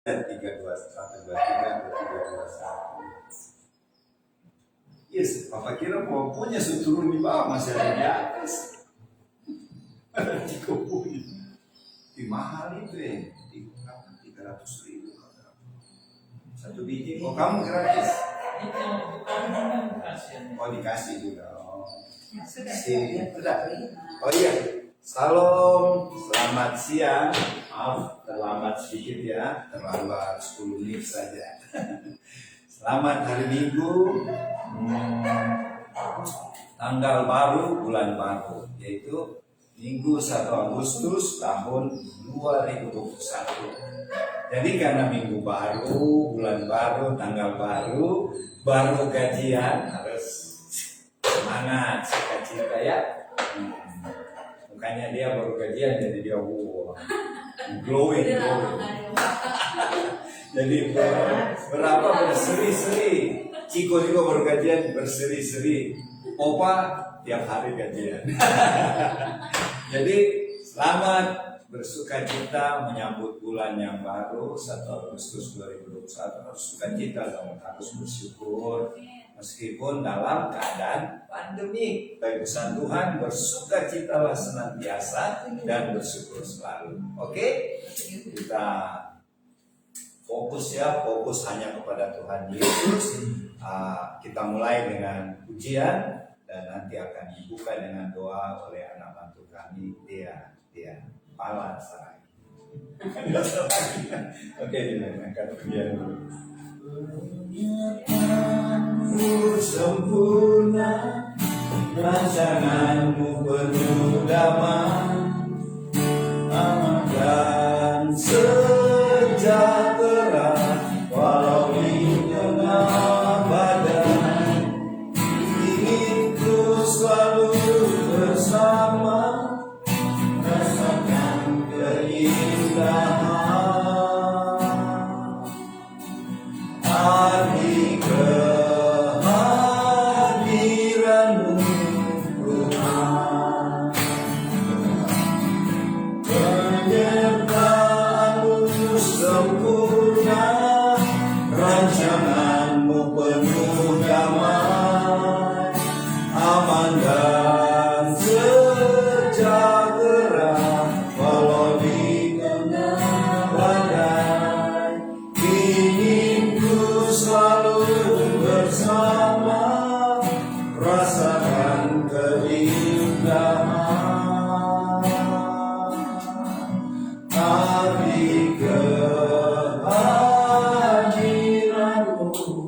321. Yes, Papa kira pokoknya turun di bawah masih ada di atas. Ada 30. Di mahal itu ya, 300.000. Satu biji. Oh kamu gratis? Oh dikasih juga. Oh. Sudah. Oh iya. Salam, selamat siang. Maaf terlambat sedikit ya, terlambat 10 menit saja. Selamat hari Minggu, tanggal baru, bulan baru, yaitu Minggu 1 Agustus tahun 2021. Jadi karena minggu baru, bulan baru, tanggal baru, baru gajian, harus semangat, sukacita ya. Makanya dia baru gajian, jadi dia glowing. Jadi berapa berseri-seri. Ciko juga baru gajian berseri-seri. Opa tiap hari gajian. Jadi selamat bersukacita menyambut bulan yang baru 1 Agustus 2021. Harus sukacita dong, harus bersyukur. Meskipun dalam keadaan pandemi, bagi pesan Tuhan bersukacitalah senantiasa dan bersyukur selalu. Oke? Kita fokus ya, fokus hanya kepada Tuhan Yesus. Kita mulai dengan pujian dan nanti akan dibuka dengan doa oleh anak bantu kami, dia Pala Sarai. Oke, dimainkan pujian dulu. Sempurna, rancanganmu penuh damai, aman dan sejahtera, walau di tengah badai. Ingin ku selalu bersama, rasakan keindahan. Arti kehadiranmu Tuhan, penyertaanmu sempurna, rancanganmu penuh damai, aman dan sejahtera, walau di tengah badai. Ingin ku selalu bersama, rasakan keindahan. Arti kehadiranmu Tuhan.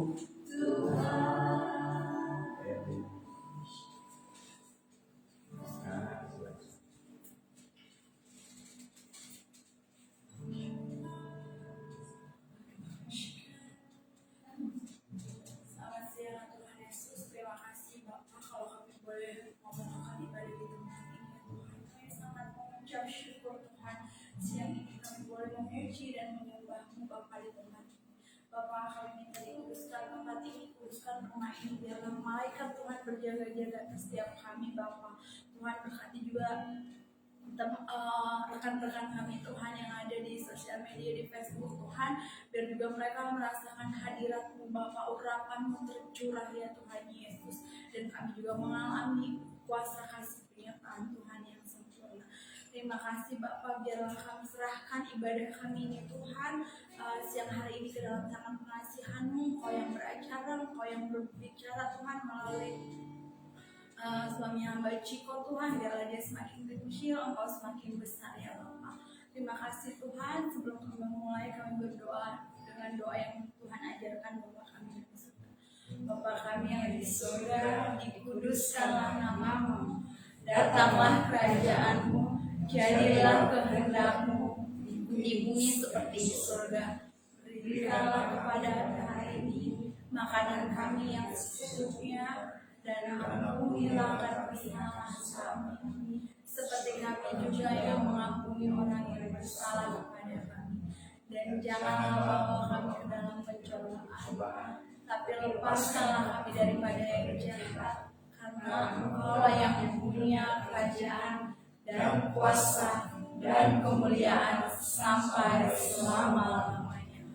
Selamat siang Tuhan Yesus, terima kasih Bapak kalau kami boleh memelakukan ibadah di tempat ini ya Tuhan. Kami sangat mengucap syukur Tuhan, siang ini kami boleh memuji dan menyembah-Mu Bapak di tempat ini. Bapak kami minta dikuduskan tempat ini, kuduskan rumah ini, biarlah malaikat Tuhan berjaga-jaga atas setiap kami Bapak. Tuhan berkati juga rekan-rekan kami Tuhan yang ada di sosial media, di Facebook Tuhan, biar juga mereka merasakan hadirat-Mu Bapa, urapan-Mu tercurah ya Tuhan Yesus, dan kami juga mengalami kuasa kasih penyertaan Tuhan yang sempurna. Terima kasih Bapa, biarlah kami serahkan ibadah kami ini Tuhan siang hari ini ke dalam tangan pengasihan-Mu, Engkau yang beracara, Engkau yang berbicara Tuhan melalui suami hamba Ciko Tuhan, biarlah dia semakin kecil, Engkau semakin besar ya Bapak. Terima kasih Tuhan, sebelum kami memulai kami berdoa dengan doa yang Tuhan ajarkan Bapak kami yang di surga. Bapak kami yang di surga, dikuduskanlah nama-Mu, datanglah kerajaan-Mu, jadilah kehendak-Mu di bumi seperti di surga. Berikanlah kepada hari ini makanan kami yang secukupnya, dan ampunilah kesalahan kami, seperti kami juga yang mengampuni orang yang bersalah kepada kami. Dan janganlah bawa kami ke dalam pencobaan, tapi lepaskanlah kami daripada yang jahat, karena Engkau yang mempunyai kerajaan dan kuasa dan kemuliaan sampai selama-lamanya.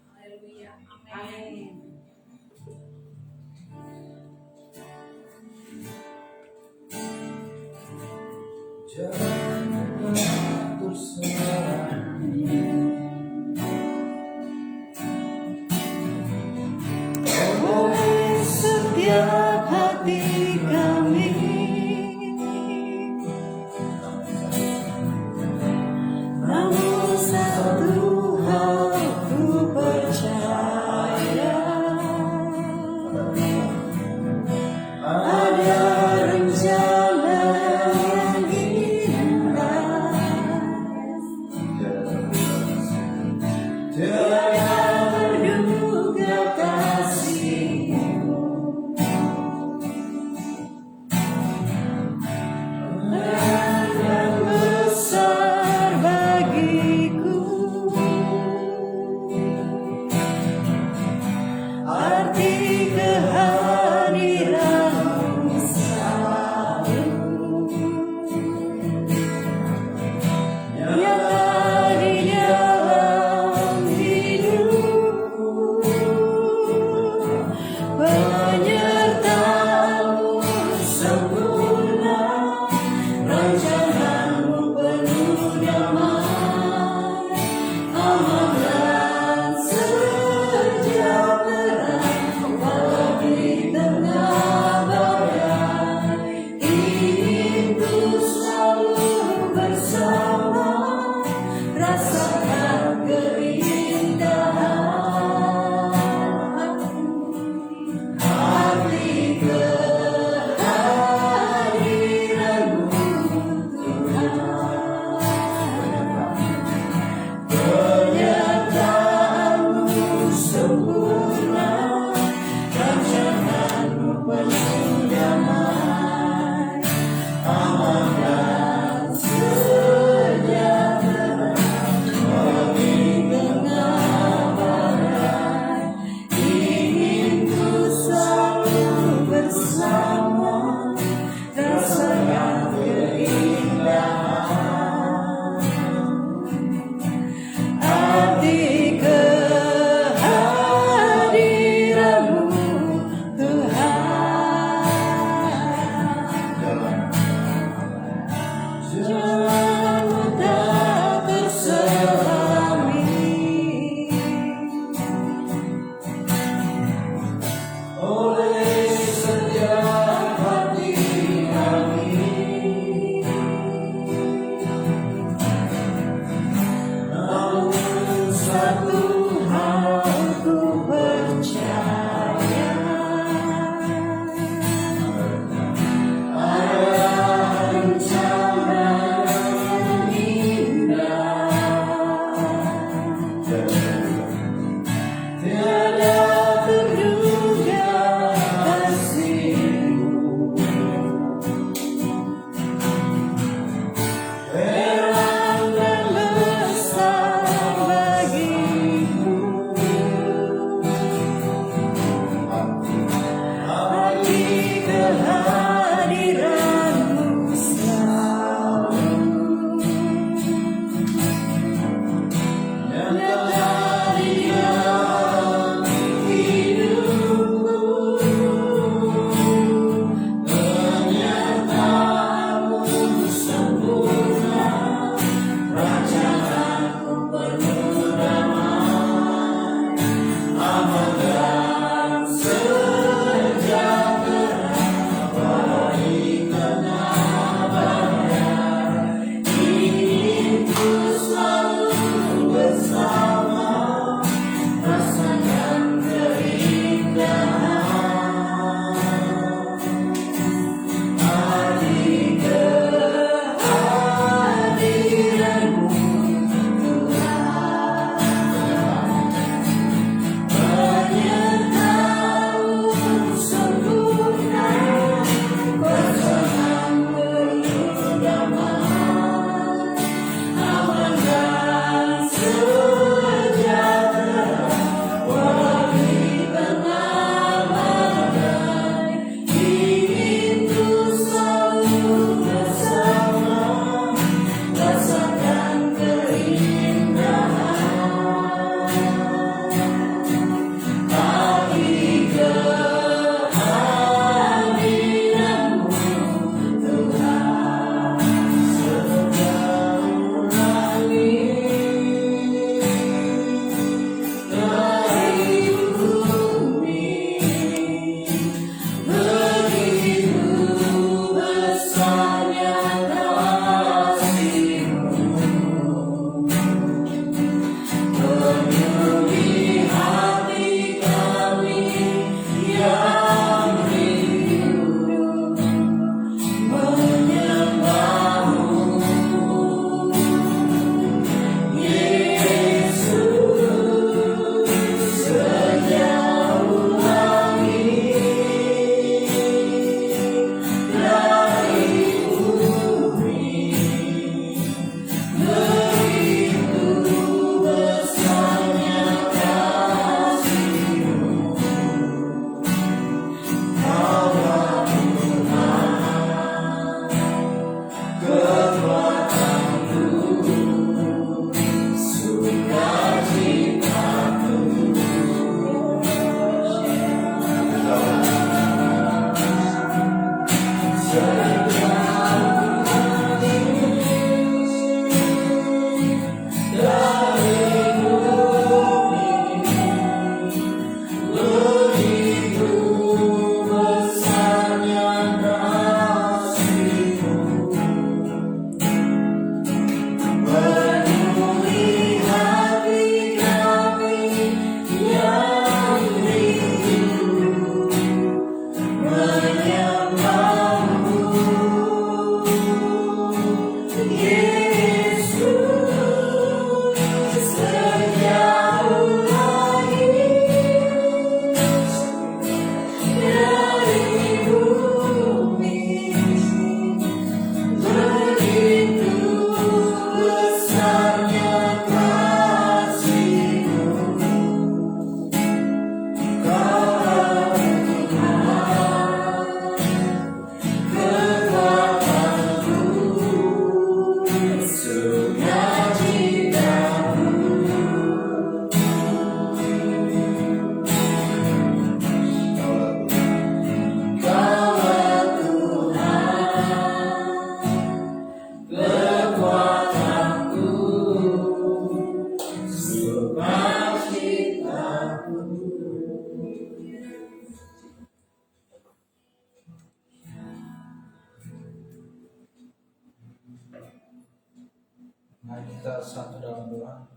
kita satu dalam doa.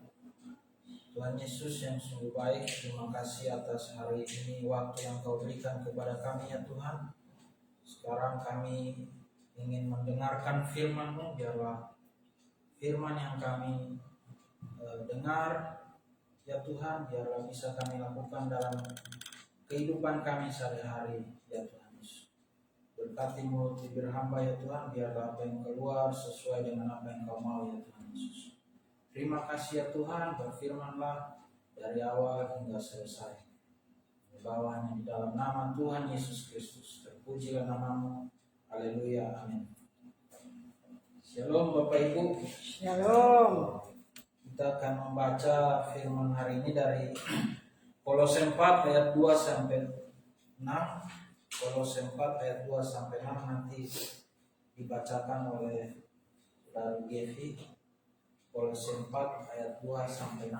Tuhan Yesus yang sungguh baik, terima kasih atas hari ini, waktu yang Kau berikan kepada kami ya Tuhan. Sekarang kami ingin mendengarkan firman-Mu, biarlah firman yang kami dengar ya Tuhan, biarlah bisa kami lakukan dalam kehidupan kami sehari-hari ya Tuhan Yesus. Berkati mulut bibir hamba ya Tuhan, biarlah apa yang keluar sesuai dengan apa yang Kau mau ya Tuhan Yesus. Terima kasih ya Tuhan, berfirmanlah dari awal hingga selesai. Bawahnya di dalam nama Tuhan Yesus Kristus. Terpujilah nama-Mu. Haleluya. Amin. Shalom Bapak Ibu. Shalom. Kita akan membaca firman hari ini dari Kolose 4 ayat 2 sampai 6. Kolose 4 ayat 2 sampai 6 nanti dibacakan oleh Saudara Gevi. Kolose 4 ayat 2 sampai 6.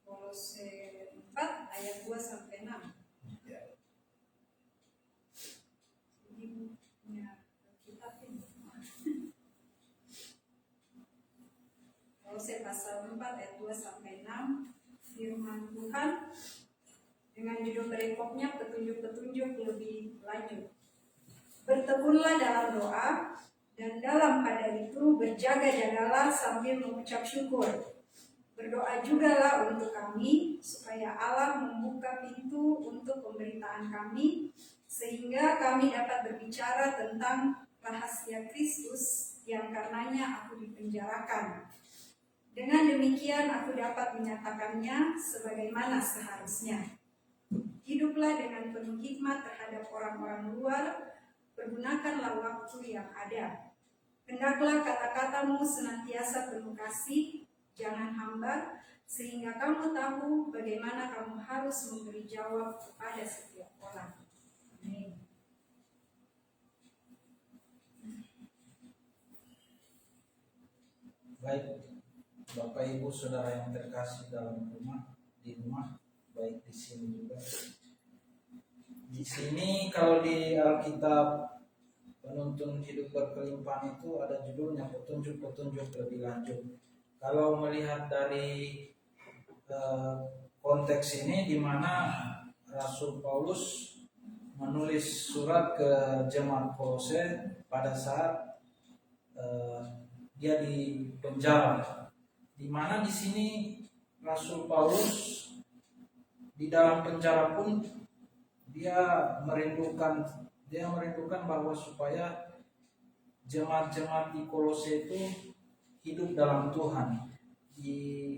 Kolose 4 ayat 2 sampai 6. Ini punya kitab ini. Kolose pasal 4 ayat 2 sampai 6. Firman Tuhan dengan judul perikopnya petunjuk-petunjuk lebih lanjut. Bertekunlah dalam doa, dan dalam pada itu berjaga-jagalah sambil mengucap syukur. Berdoa jugalah untuk kami, supaya Allah membuka pintu untuk pemberitaan kami, sehingga kami dapat berbicara tentang rahasia Kristus yang karenanya aku dipenjarakan. Dengan demikian aku dapat menyatakannya sebagaimana seharusnya. Hiduplah dengan penuh hikmat terhadap orang-orang luar, pergunakanlah waktu yang ada. Hendaklah kata-katamu senantiasa penuh kasih, jangan hambar, sehingga kamu tahu bagaimana kamu harus memberi jawab kepada setiap orang. Amin. Baik, Bapak Ibu Saudara yang terkasih dalam di rumah, baik di sini juga. Di sini kalau di Alkitab Penuntun Hidup Berkelimpahan itu ada judulnya petunjuk-petunjuk lebih lanjut. Kalau melihat dari konteks ini, di mana Rasul Paulus menulis surat ke jemaat Kolose pada saat dia di penjara, di mana di sini Rasul Paulus di dalam penjara pun dia merindukan bahwa supaya jemaat-jemaat di Kolose itu hidup dalam Tuhan, di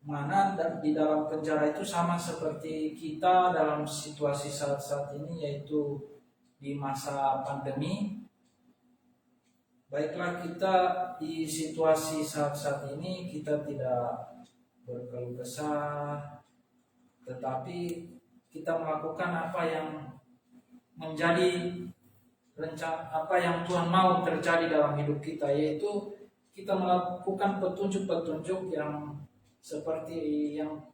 mana di dalam penjara itu sama seperti kita dalam situasi saat-saat ini, yaitu di masa pandemi. Baiklah, kita di situasi saat-saat ini kita tidak berkeluh kesah, tetapi kita melakukan apa yang menjadi rencana, apa yang Tuhan mau terjadi dalam hidup kita, yaitu kita melakukan petunjuk-petunjuk yang seperti yang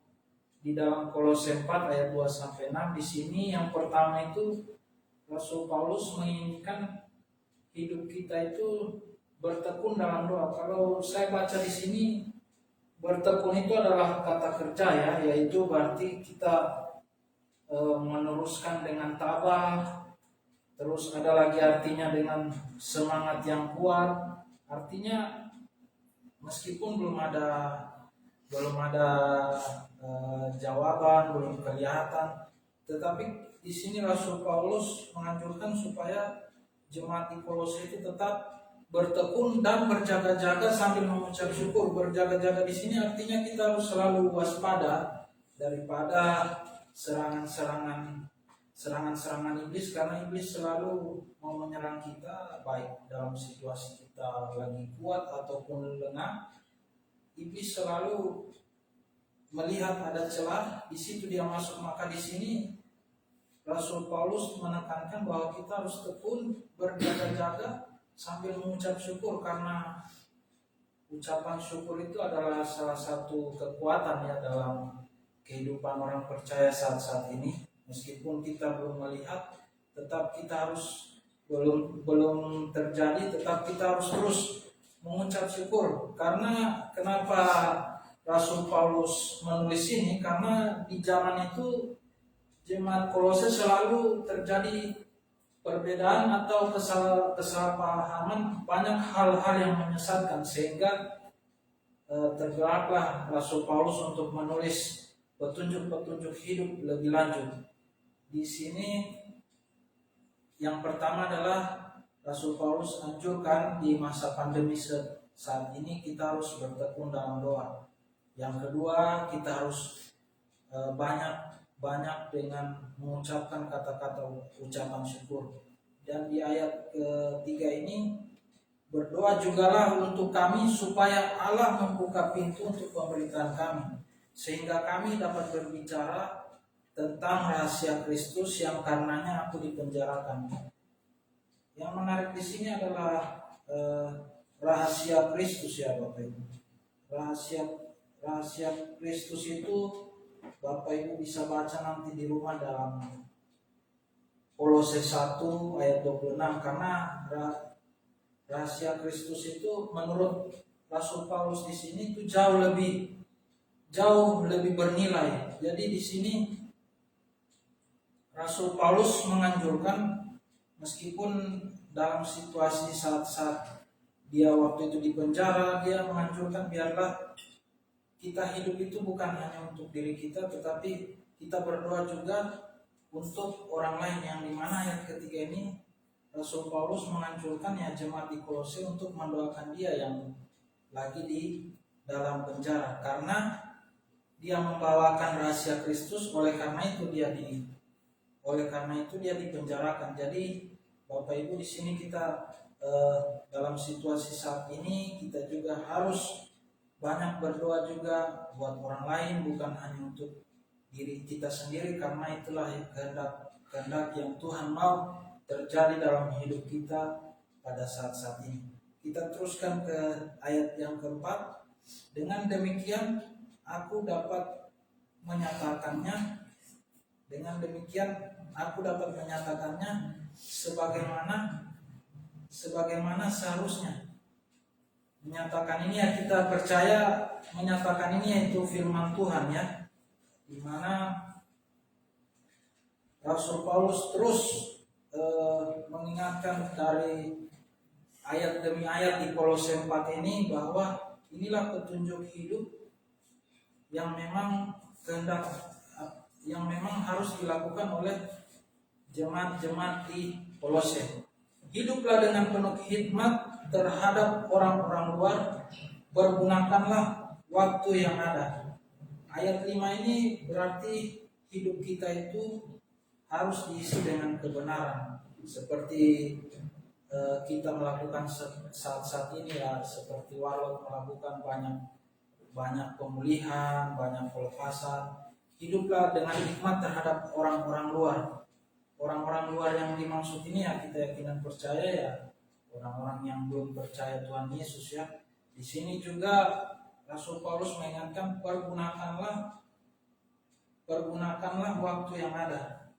di dalam Kolose 4 ayat 2 sampai 6. Di sini yang pertama itu Rasul Paulus menginginkan hidup kita itu bertekun dalam doa. Kalau saya baca di sini, bertekun itu adalah kata kerja ya, yaitu berarti kita meneruskan dengan tabah. Terus ada lagi artinya dengan semangat yang kuat. Artinya meskipun belum ada jawaban, belum kelihatan, tetapi di sini Rasul Paulus menganjurkan supaya jemaat di Kolose itu tetap bertekun dan berjaga-jaga sambil mengucap syukur. Berjaga-jaga di sini artinya kita harus selalu waspada daripada serangan-serangan iblis, karena iblis selalu mau menyerang kita, baik dalam situasi kita lagi kuat ataupun lengah. Iblis selalu melihat ada celah, di situ dia masuk. Maka di sini Rasul Paulus menekankan bahwa kita harus tekun berjaga-jaga sambil mengucap syukur, karena ucapan syukur itu adalah salah satu kekuatan ya dalam kehidupan orang percaya saat-saat ini. Meskipun kita belum melihat, tetap kita harus belum terjadi, tetap kita harus terus mengucap syukur. Karena kenapa Rasul Paulus menulis ini? Karena di zaman itu jemaat Kolose selalu terjadi perbedaan atau kesalahpahaman, banyak hal-hal yang menyesatkan, sehingga tergeraklah Rasul Paulus untuk menulis petunjuk-petunjuk hidup lebih lanjut. Di sini yang pertama adalah Rasul Paulus anjurkan di masa pandemi saat ini kita harus bertekun dalam doa. Yang kedua, kita harus banyak dengan mengucapkan kata-kata ucapan syukur. Dan di ayat ketiga ini, berdoa jugalah untuk kami supaya Allah membuka pintu untuk pemberitaan kami, sehingga kami dapat berbicara tentang rahasia Kristus yang karenanya aku dipenjarakan. Yang menarik di sini adalah rahasia Kristus ya Bapak Ibu. Rahasia Kristus itu Bapak Ibu bisa baca nanti di rumah dalam Kolose 1 ayat 26, karena rahasia Kristus itu menurut Rasul Paulus di sini itu jauh lebih bernilai. Jadi di sini Rasul Paulus menganjurkan, meskipun dalam situasi saat dia waktu itu di penjara, dia menganjurkan biarlah kita hidup itu bukan hanya untuk diri kita, tetapi kita berdoa juga untuk orang lain. Yang dimana ayat ketiga ini Rasul Paulus menganjurkan ya jemaat di Kolose untuk mendoakan dia yang lagi di dalam penjara, karena dia membawakan rahasia Kristus. Oleh karena itu dia dipenjarakan. Jadi Bapak Ibu, di sini kita dalam situasi saat ini kita juga harus banyak berdoa juga buat orang lain, bukan hanya untuk diri kita sendiri, karena itulah kehendak yang Tuhan mau terjadi dalam hidup kita pada saat-saat ini. Kita teruskan ke ayat yang keempat. Dengan demikian aku dapat menyatakannya. Dengan demikian aku dapat menyatakannya sebagaimana seharusnya. Menyatakan ini ya, kita percaya menyatakan ini yaitu firman Tuhan ya, di mana Rasul Paulus terus mengingatkan dari ayat demi ayat di Kolose 4 ini bahwa inilah petunjuk hidup yang memang harus dilakukan oleh jemaat-jemaat di Kolose. Hiduplah dengan penuh hikmat terhadap orang-orang luar, pergunakanlah waktu yang ada. Ayat 5 ini berarti hidup kita itu harus diisi dengan kebenaran, seperti kita melakukan saat ini ya, seperti walau melakukan banyak pemulihan, banyak pelepasan. Hiduplah dengan hikmat terhadap orang-orang luar. Orang-orang luar yang dimaksud ini ya, kita yakinan percaya ya, orang-orang yang belum percaya Tuhan Yesus ya. Di sini juga Rasul Paulus mengingatkan pergunakanlah waktu yang ada.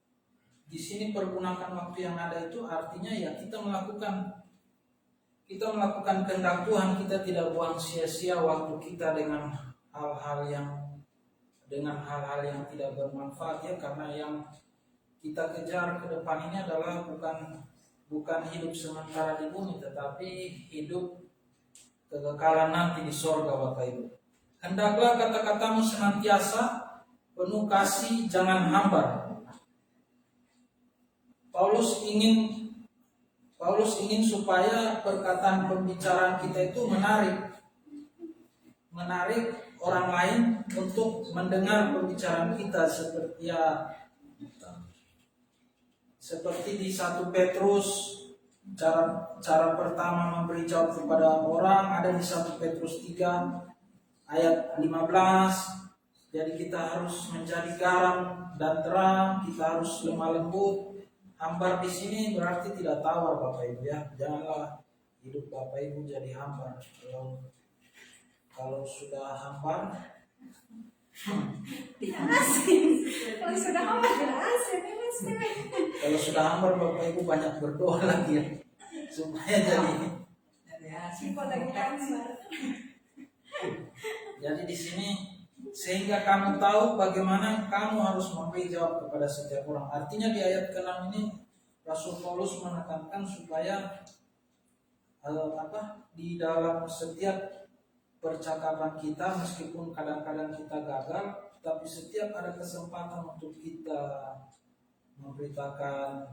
Di sini pergunakan waktu yang ada itu artinya ya kita melakukan kehendak Tuhan. Kita tidak buang sia-sia waktu kita dengan hal-hal yang tidak bermanfaat ya, karena yang kita kejar ke depan ini adalah bukan hidup sementara di bumi, tetapi hidup kekekalan nanti di sorga Bapak Ibu. Hendaklah kata-katamu senantiasa penuh kasih, jangan hambar. Paulus ingin supaya perkataan pembicaraan kita itu menarik orang lain untuk mendengar pembicaraan kita, seperti di 1 Petrus cara pertama memberi jawab kepada orang ada di 1 Petrus 3 ayat 15. Jadi kita harus menjadi garam dan terang, kita harus lemah lembut. Hambar di sini berarti tidak tawar Bapak Ibu ya. hidup Bapak Ibu jadi hambar. Kalau sudah hambar, Tidak asing. Kalau sudah hambar tidak asing. kalau sudah hambar Bapak Ibu banyak berdoa lagi ya, supaya Sifat lagi hambar. jadi di sini sehingga kamu tahu bagaimana kamu harus memberi jawab kepada setiap orang. Artinya di ayat ke-6 ini Rasul Paulus menekankan supaya di dalam setiap percakapan kita, meskipun kadang-kadang kita gagal, tapi setiap ada kesempatan untuk kita memberitakan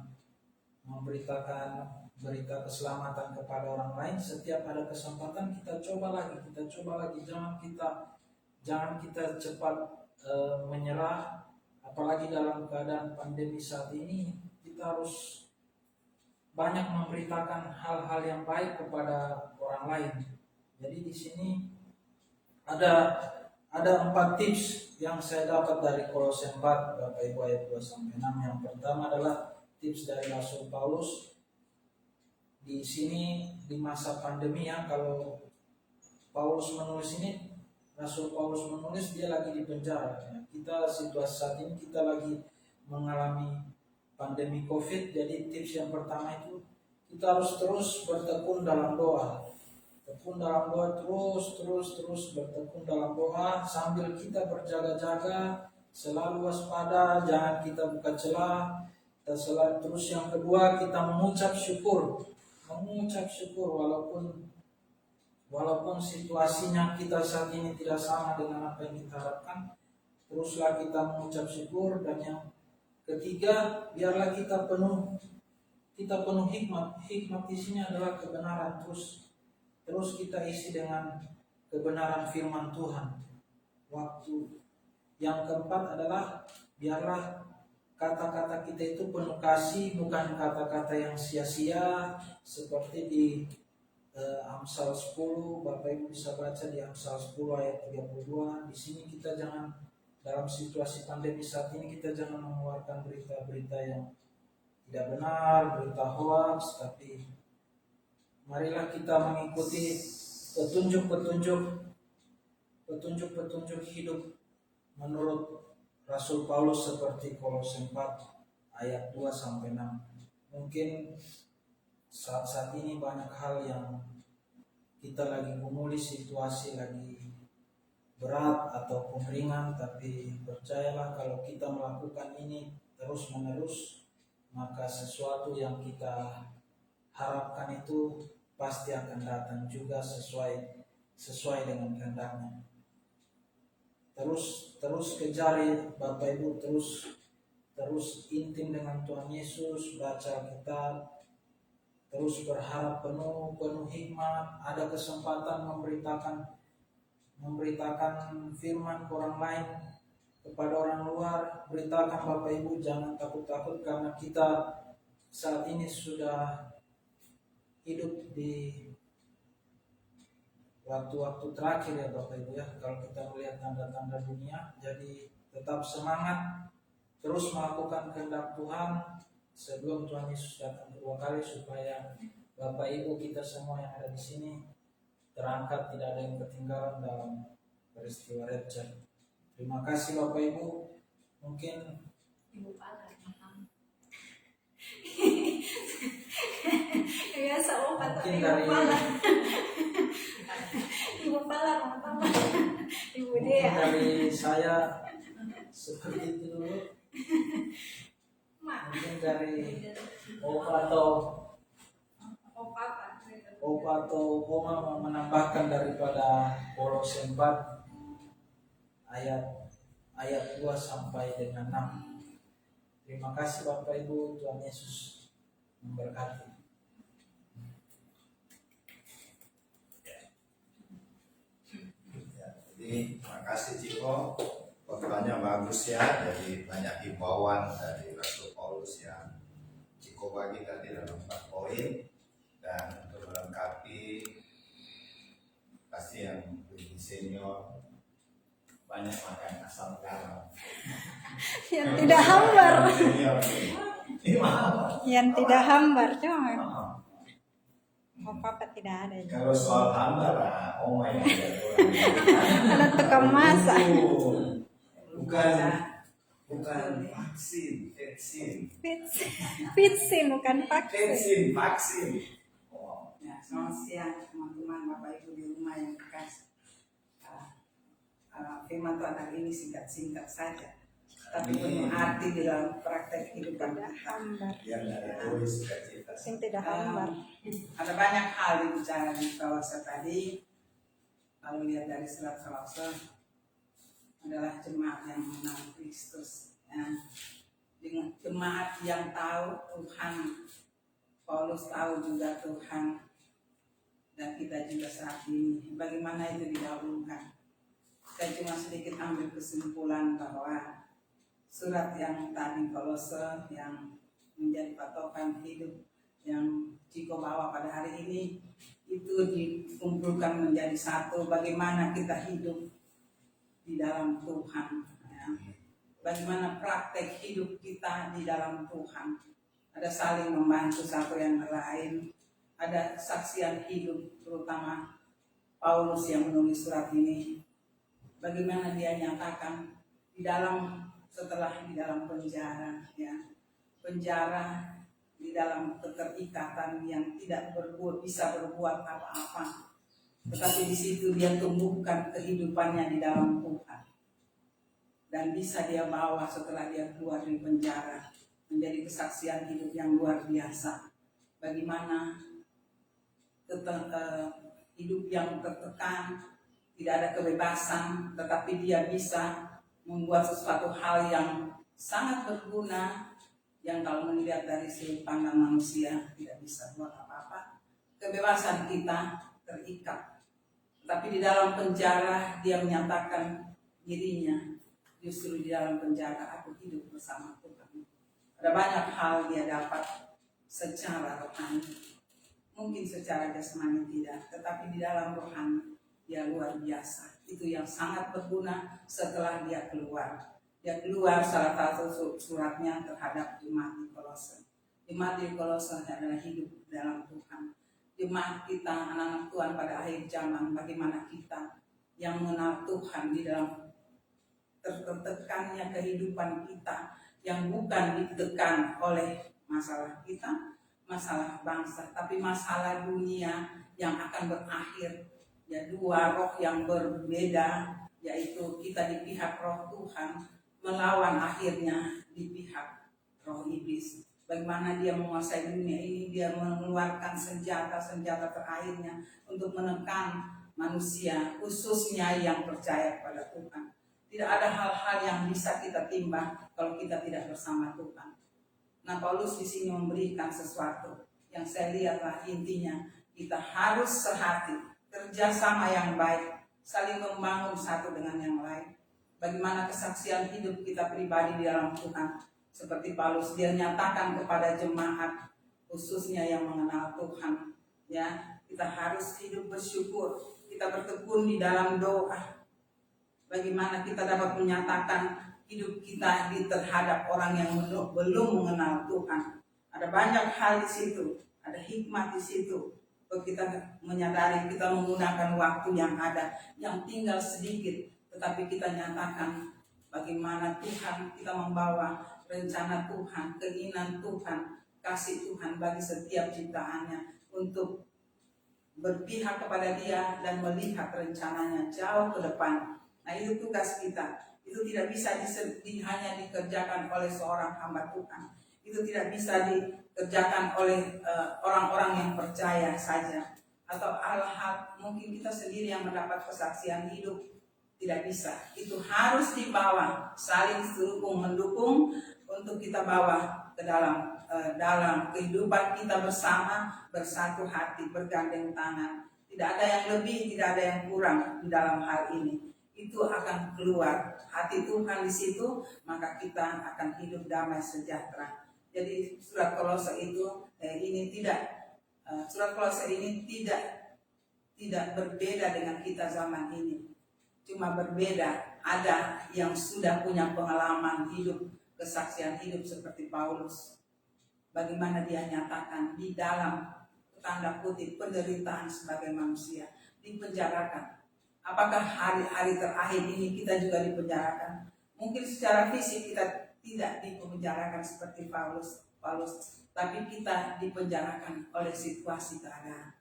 berita keselamatan kepada orang lain, setiap ada kesempatan kita coba lagi, jangan kita cepat menyerah, apalagi dalam keadaan pandemi saat ini. Kita harus banyak memberitakan hal-hal yang baik kepada orang lain. Jadi di sini ada 4 tips yang saya dapat dari Kolose 4 Bapak Ibu ayat 2-6. Yang pertama adalah tips dari Rasul Paulus. Di sini di masa pandemi ya, kalau Paulus menulis ini, Rasul Paulus menulis dia lagi di penjara. Kita situasi saat ini kita lagi mengalami pandemi COVID. Jadi tips yang pertama itu kita harus terus bertekun dalam doa. Terus bertekun dalam doa sambil kita berjaga-jaga, selalu waspada, jangan kita buka celah. Terus yang kedua kita mengucap syukur walaupun situasinya kita saat ini tidak sama dengan apa yang kita harapkan, teruslah kita mengucap syukur. Dan yang ketiga, biarlah kita penuh hikmat di sini adalah kebenaran. Terus kita isi dengan kebenaran firman Tuhan. Yang keempat adalah biarlah kata-kata kita itu penuh kasih, bukan kata-kata yang sia-sia, seperti di Amsal 10. Bapak Ibu bisa baca di Amsal 10 ayat 32. Di sini kita jangan, dalam situasi pandemi saat ini, kita jangan mengeluarkan berita-berita yang tidak benar, berita hoax, tapi marilah kita mengikuti petunjuk hidup menurut Rasul Paulus seperti Kolose 4 ayat 2-6. Mungkin saat ini banyak hal yang kita lagi memulih, situasi lagi berat ataupun ringan, tapi percayalah kalau kita melakukan ini terus-menerus, maka sesuatu yang kita harapkan itu pasti akan datang juga sesuai dengan kehendaknya. Terus kejar Bapak Ibu, terus intim dengan Tuhan Yesus, baca kitab, terus berharap penuh hikmat, ada kesempatan memberitakan firman ke orang lain, kepada orang luar, beritakan Bapak Ibu, jangan takut-takut, karena kita saat ini sudah hidup di waktu-waktu terakhir ya Bapak Ibu ya, kalau kita melihat tanda-tanda dunia. Jadi tetap semangat, terus melakukan kehendak Tuhan sebelum Tuhan Yesus datang kedua kali, supaya Bapak Ibu kita semua yang ada di sini terangkat, tidak ada yang ketinggalan dalam peristiwa rapture. Terima kasih Bapak Ibu. Mungkin Ibu Pala biasa mungkin dari Ibu Pala Ibu Dea. Dari saya seperti itu dulu. Mungkin dari Opa atau Oma mau menambahkan daripada Kolose 4 ayat 2 sampai dengan 6. Terima kasih Bapak Ibu, Tuhan Yesus memberkati. Jadi terima kasih Ciko, khotbahnya bagus ya. Jadi banyak himbauan dari Rasul Paulus yang Ciko bagi tadi dalam 4 poin. Dan untuk melengkapi, pasti yang lebih senior banyak makan asam garam. Yang tidak hambar. Senior nih. Yang tidak hambar cuma. Papa tidak ada. Kalau soal hamba lah, oh my god. Ada tukang masak. Bukan vaksin. Vaksin bukan vaksin. Vaksin. Ya, selamat siang teman-teman, Bapak Ibu di rumah yang kasih. Firman Tuhan hari ini singkat-singkat saja, tapi penuh arti di dalam praktek kehidupan Tidak kita. hambar. Yang dari tulis cerita. Yang tidak hambar. Ada banyak hal dibicara di Kolose tadi. Kalau lihat dari surat Kolose adalah jemaat yang mengenal Kristus, ya. Dengan jemaat yang tahu Tuhan. Paulus tahu juga Tuhan, dan kita juga saat ini. Bagaimana itu didahulukan? Saya cuma sedikit ambil kesimpulan bahwa surat yang tadi Kolose yang menjadi patokan hidup yang Ciko bawa pada hari ini itu dikumpulkan menjadi satu. Bagaimana kita hidup di dalam Tuhan, ya. Bagaimana praktek hidup kita di dalam Tuhan. Ada saling membantu satu yang lain. Ada kesaksian hidup, terutama Paulus yang menulis surat ini. Bagaimana dia nyatakan setelah di dalam penjara, ya. Penjara di dalam keterikatan yang tidak bisa berbuat apa-apa. Tetapi di situ dia tumbuhkan kehidupannya di dalam Tuhan. Dan bisa dia bawa setelah dia keluar dari penjara menjadi kesaksian hidup yang luar biasa. Bagaimana hidup yang tertekan, tidak ada kebebasan, tetapi dia bisa membuat sesuatu hal yang sangat berguna, yang kalau melihat dari sudut pandang manusia tidak bisa buat apa-apa. Kebebasan kita terikat, tetapi di dalam penjara dia menyatakan dirinya, justru di dalam penjara aku hidup bersama Tuhan. Ada banyak hal dia dapat secara rohani, mungkin secara jasmani tidak, tetapi di dalam rohani dia luar biasa. Itu yang sangat berguna setelah dia keluar. Dia keluar salah satu suratnya terhadap jemaat di Kolose. Jemaat di Kolose adalah hidup dalam Tuhan. Jemaat kita, anak-anak Tuhan pada akhir zaman, bagaimana kita yang mengenal Tuhan di dalam tertekannya kehidupan kita, yang bukan ditekan oleh masalah kita, masalah bangsa, tapi masalah dunia yang akan berakhir. Ya, dua roh yang berbeda, yaitu kita di pihak roh Tuhan melawan akhirnya di pihak roh iblis. Bagaimana dia menguasai dunia ini, dia mengeluarkan senjata-senjata terakhirnya untuk menekan manusia, khususnya yang percaya pada Tuhan. Tidak ada hal-hal yang bisa kita timbang kalau kita tidak bersama Tuhan. Nah, Paulus di sini memberikan sesuatu yang saya lihatlah intinya, kita harus sehati, kerjasama yang baik, saling membangun satu dengan yang lain. Bagaimana kesaksian hidup kita pribadi di dalam Tuhan, seperti Paulus dia nyatakan kepada jemaat khususnya yang mengenal Tuhan, ya, kita harus hidup bersyukur, kita bertekun di dalam doa. Bagaimana kita dapat menyatakan hidup kita terhadap orang yang belum mengenal Tuhan. Ada banyak hal di situ, ada hikmat di situ. Kalau kita menyadari kita menggunakan waktu yang ada, yang tinggal sedikit, tetapi kita nyatakan bagaimana Tuhan, kita membawa rencana Tuhan, keinginan Tuhan, kasih Tuhan bagi setiap ciptaannya untuk berpihak kepada Dia dan melihat rencananya jauh ke depan. Nah, itu tugas kita. Itu tidak bisa hanya dikerjakan oleh seorang hamba Tuhan. Itu tidak bisa dikerjakan oleh orang-orang yang percaya saja. Atau hal-hal mungkin kita sendiri yang mendapat kesaksian hidup. Tidak bisa. Itu harus dibawa, saling mendukung untuk kita bawa ke dalam kehidupan kita bersama, bersatu hati, bergandeng tangan. Tidak ada yang lebih, tidak ada yang kurang di dalam hal ini. Itu akan keluar hati Tuhan di situ, maka kita akan hidup damai sejahtera. Jadi surat Kolose ini tidak berbeda dengan kita zaman ini. Cuma berbeda, ada yang sudah punya pengalaman hidup, kesaksian hidup seperti Paulus. Bagaimana dia nyatakan di dalam tanda kutip penderitaan sebagai manusia, dipenjarakan. Apakah hari-hari terakhir ini kita juga dipenjarakan? Mungkin secara fisik kita tidak dipenjarakan seperti Paulus, tapi kita dipenjarakan oleh situasi keadaan.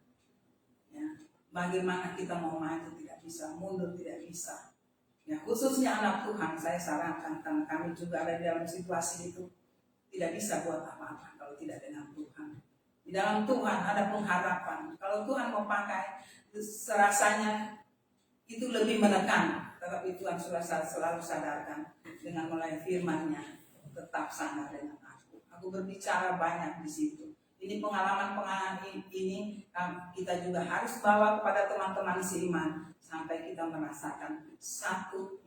Ya, bagaimana kita mau maju tidak bisa, mundur tidak bisa. Ya, khususnya anak Tuhan, saya sarankan karena kami juga ada di dalam situasi itu, tidak bisa buat apa-apa kalau tidak dengan Tuhan. Di dalam Tuhan ada pengharapan. Kalau Tuhan mau pakai, serasanya itu lebih menekan. Tetapi Tuhan selalu sadarkan dengan mulai firman-Nya, tetap sadar dengan aku. Aku berbicara banyak di situ. Ini pengalaman-pengalaman ini kita juga harus bawa kepada teman-teman seiman sampai kita merasakan satu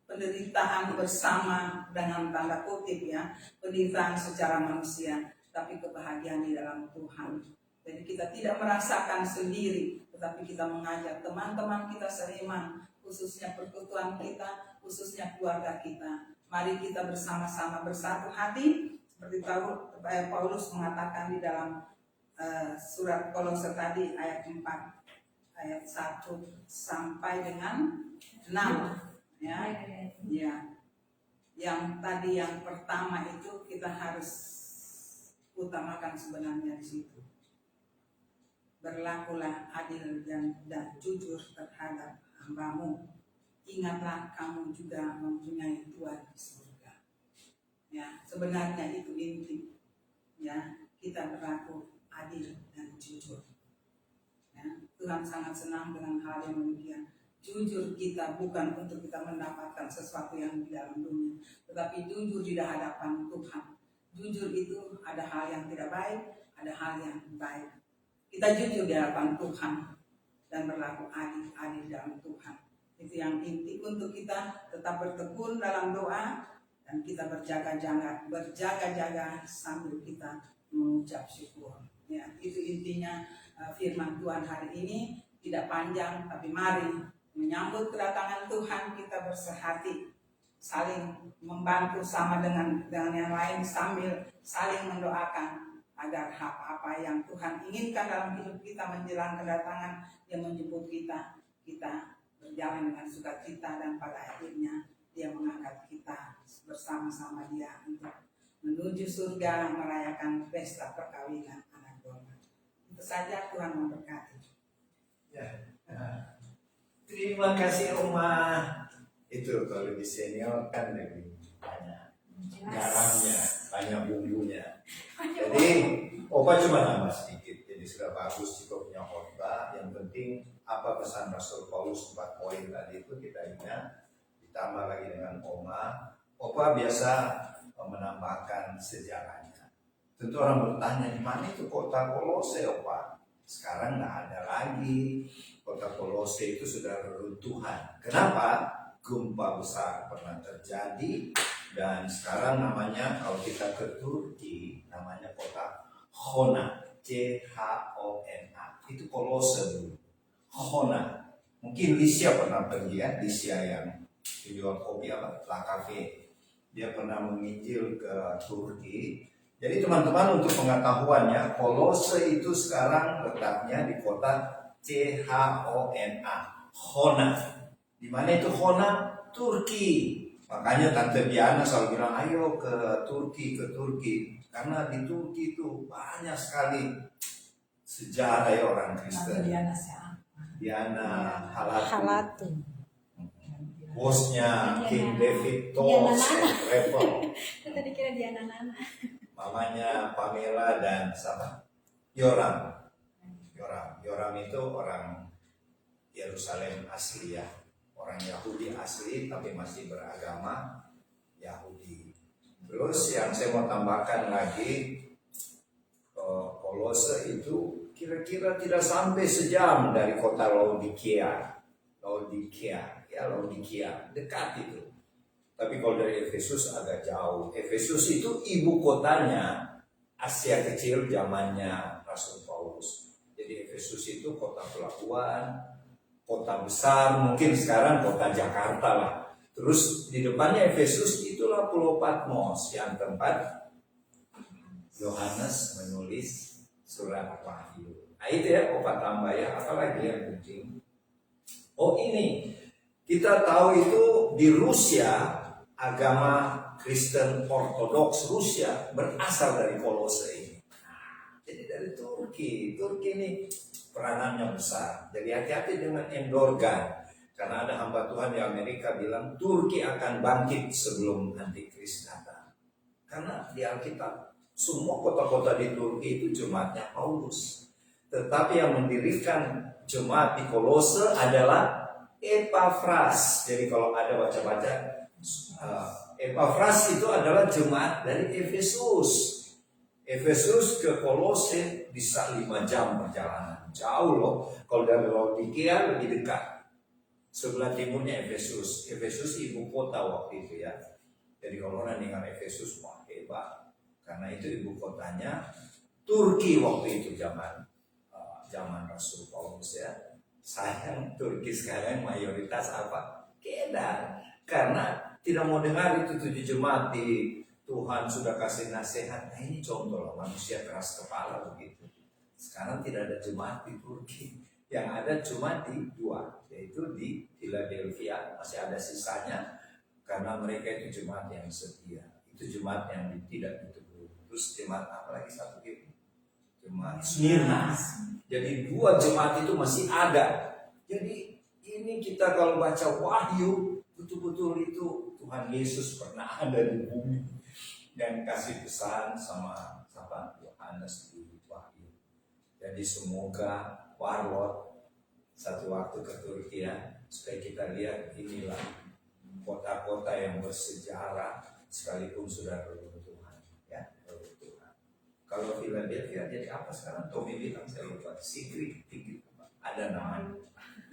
penderitaan bersama dengan tanda kutip ya, penderitaan secara manusia, tapi kebahagiaan di dalam Tuhan. Jadi kita tidak merasakan sendiri, tetapi kita mengajak teman-teman kita seiman, khususnya persekutuan kita, khususnya keluarga kita. Mari kita bersama-sama bersatu hati. Seperti Paulus mengatakan di dalam surat Kolose tadi ayat 4, ayat 1 sampai dengan 6 ya. Ya. Yang tadi yang pertama itu kita harus utamakan sebenarnya di situ. Berlakulah adil dan jujur terhadap hambamu. Ingatlah kamu juga mempunyai Tuhan di surga. Ya, sebenarnya itu inti. Ya, kita berlaku adil dan jujur. Ya, Tuhan sangat senang dengan hal yang demikian. Jujur kita bukan untuk kita mendapatkan sesuatu yang di dalam dunia, tetapi jujur di hadapan Tuhan. Jujur itu ada hal yang tidak baik, ada hal yang baik. Kita jujur di hadapan Tuhan dan berlaku adil dalam Tuhan. Itu yang inti untuk kita tetap bertekun dalam doa. Dan kita berjaga-jaga sambil kita mengucap syukur. Ya, itu intinya firman Tuhan hari ini. Tidak panjang, tapi mari menyambut kedatangan Tuhan kita bersehati, saling membantu sama dengan yang lain sambil saling mendoakan agar apa yang Tuhan inginkan dalam hidup kita menjelang kedatangan yang menjemput kita berjalan dengan sukacita dan pada akhirnya Dia mengangkat kita bersama-sama Dia untuk menuju surga merayakan pesta perkawinan anak domba. Itu saja, Tuhan memberkati. Ya. Terima kasih Oma. Itu kalau di senior kan lebih banyak garamnya, banyak bumbunya. Jadi Opa cuma nambah sedikit. Jadi sudah bagus juga punya khotbah. Yang penting apa pesan Rasul Paulus 4 poin tadi itu kita ingat. Ditambah lagi dengan Opa biasa menambahkan sejarahnya. Tentu orang bertanya di mana itu kota Kolose, Opa? Sekarang nggak ada lagi. Kota Kolose itu sudah reruntuhan. Kenapa? Gempa besar pernah terjadi dan sekarang namanya kalau kita ke Turki namanya kota Hona, C-H-O-N-A. Itu Kolose dulu. Hona. Mungkin Lisya pernah pergi ya, Lisya yang jual kopi La Cafe. Dia pernah menginjil ke Turki. Jadi teman-teman untuk pengetahuannya, Kolose itu sekarang letaknya di kota C-H-O-N-A, Hona. Di mana itu Hona? Turki. Makanya Tante Diana selalu bilang, ayo ke Turki. Karena di Turki itu banyak sekali sejarah ya orang Kristen. Diana Halatu. Bosnya King David Tours Travel. Kita dikira Diana Nana. Mamanya Pamela dan sama Yoram itu orang Yerusalem asli ya, orang Yahudi asli tapi masih beragama Yahudi. Terus yang saya mau tambahkan lagi, Kolose itu kira-kira tidak sampai sejam dari kota Laodikia, dekat itu. Tapi kalau dari Efesus agak jauh. Efesus itu ibu kotanya Asia Kecil zamannya Rasul Paulus. Jadi Efesus itu kota pelabuhan, kota besar, mungkin sekarang kota Jakarta lah. Terus di depannya Efesus itulah Pulau Patmos yang tempat Yohanes menulis surat Wahyu. Nah itu ya opat tambah ya, apalagi yang penting. Oh ini, kita tahu itu di Rusia, agama Kristen Ortodoks Rusia berasal dari Kolose ini. Jadi dari Turki ini peranannya besar. Jadi hati-hati dengan endorgan. Karena ada hamba Tuhan di Amerika bilang Turki akan bangkit sebelum Antikris datang. Karena di Alkitab semua kota-kota di Turki itu jemaatnya Paulus. Tetapi yang mendirikan jemaat di Kolose adalah Epafras. Jadi kalau ada baca-baca Epafras itu adalah jemaat dari Efesus. Efesus ke Kolose bisa 5 jam perjalanan. Jauh loh. Kalau dari Laodikia lebih dekat. Sebelah timurnya Efesus. Efesus ibu kota waktu itu ya. Jadi kalau orang dengar Efesus, wah hebat. Karena itu ibu kotanya Turki waktu itu zaman Rasul Paulus ya. Sayang Turki sekarang mayoritas apa? Kedar. Karena tidak mau dengar itu 7 jemaat di Tuhan sudah kasih nasihat. Nah ini contoh lah manusia keras kepala begitu. Sekarang tidak ada jemaat di Turki. Yang ada cuma di 2, yaitu di Philadelphia, masih ada sisanya karena mereka itu jemaat yang setia. Itu jemaat yang tidak ditegur. Terus jemaat apa lagi satu itu? Jemaat Smyrna. Jadi 2 jemaat itu masih ada. Jadi ini kita kalau baca Wahyu, betul-betul itu Tuhan Yesus pernah ada di bumi dan kasih pesan sama Yohanes di Wahyu. Jadi semoga Warlord satu waktu ke Turki ya, supaya kita lihat inilah kota-kota yang bersejarah sekalipun sudah beruntungan ya, beruntungan. Kalau Philadelphia jadi apa sekarang? Tommy bilang saya lupa, Secret ada namanya,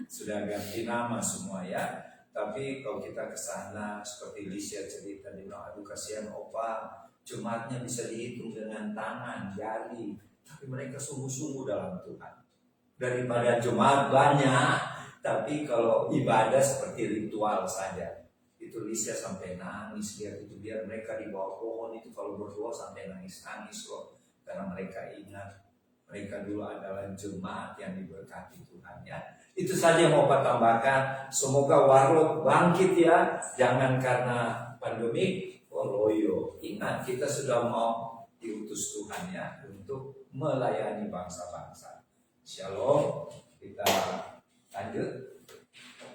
sudah ganti nama semua ya. Tapi kalau kita ke sana seperti Lisia cerita di aduh kasihan opa, jemaatnya bisa dihitung dengan tangan, jari, tapi mereka sungguh-sungguh dalam Tuhan. Daripada jemaat banyak, tapi kalau ibadah seperti ritual saja. Itu Lisia sampai nangis lihat itu, biar mereka di bawah pohon itu kalau berdoa sampai nangis-nangis loh. Karena mereka ingat mereka dulu adalah jemaat yang diberkati Tuhan ya. Itu saja yang mau Pak tambahkan. Semoga Warlord bangkit ya. Jangan karena pandemi loyo. Ingat kita sudah mau diutus Tuhan ya untuk melayani bangsa-bangsa. Shalom, kita lanjut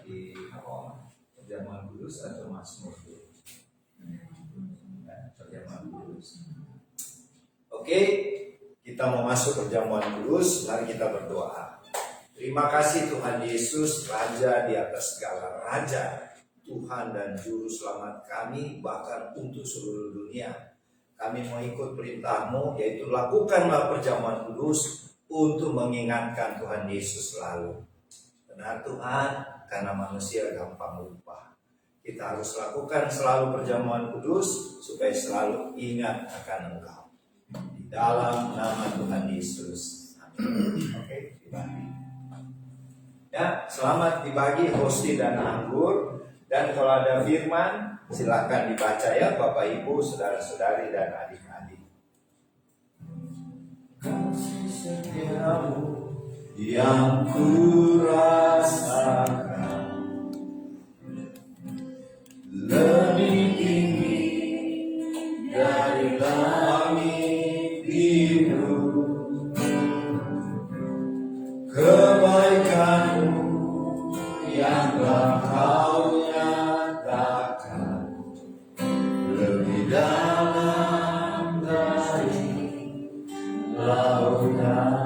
di Perjamuan Kudus atau Mazmur dulu. Perjamuan Kudus. Oke, kita mau masuk Perjamuan Kudus, mari kita berdoa. Terima kasih Tuhan Yesus, Raja di atas segala raja, Tuhan dan Juru Selamat kami, bahkan untuk seluruh dunia. Kami mau ikut perintah-Mu, yaitu lakukanlah Perjamuan Kudus untuk mengingatkan Tuhan Yesus selalu. Benar Tuhan, karena manusia gampang lupa. Kita harus lakukan selalu Perjamuan Kudus supaya selalu ingat akan Engkau. Di dalam nama Tuhan Yesus. Amin. Oke, dibagi. Ya, selamat dibagi rosti dan anggur. Dan kalau ada firman, silakan dibaca ya Bapak Ibu, saudara-saudari dan adik-adik. Kasih setiamu yang kurasakan lebih tinggi dari langit biru. Kebaikanmu yang telah Kau nyatakan lebih dalam dari lautan.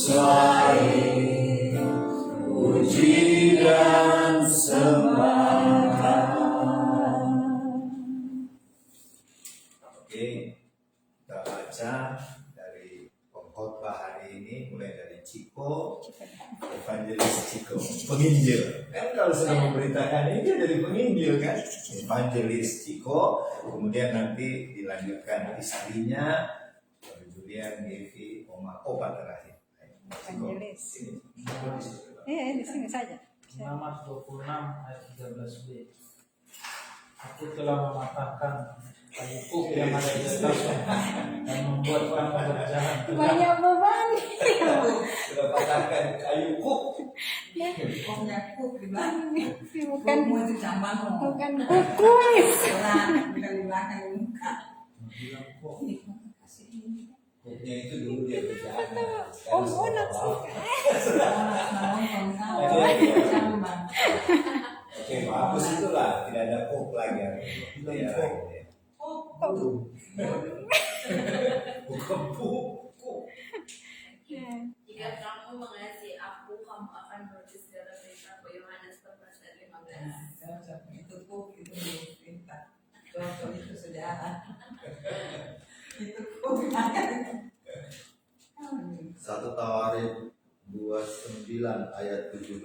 selain puji dan sembah. Oke, kita baca dari pengkhotbah hari ini mulai dari Ciko, Evangelis Ciko, penginjil. Kan kalau sudah memberitakan ini dari penginjil kan, Evangelis Ciko, kemudian nanti dilanjutkan istrinya, Julian, Devi, Oma, Opa terakhir. Evangelis. Di sini saja. Imamat 26 ayat 13b. Aku telah mematahkan kayu kuk yang ada di atasnya dan membuat kamu berjalan tegak. Banyak beban. Sudah patahkan kayu kuk. Pokoknya kuk di belakang. Bukan Kuk itu jamban. bukan kumis. Bukan di belakang di muka. Bilang kok Kasih ini. Kuknya itu dulu dia berjalan. Om Onak Jamban. Oke, bagus itulah. Tidak ada kuk lagi. Ya, bukan kuk. Jika kamu mengasihi aku, kamu akan menulis segala perintah Yohanes 14 ayat 15. Itu kuk itu perintah. Contoh itu sejarah. Itu kuk. 1 Tawarik 29 ayat 17.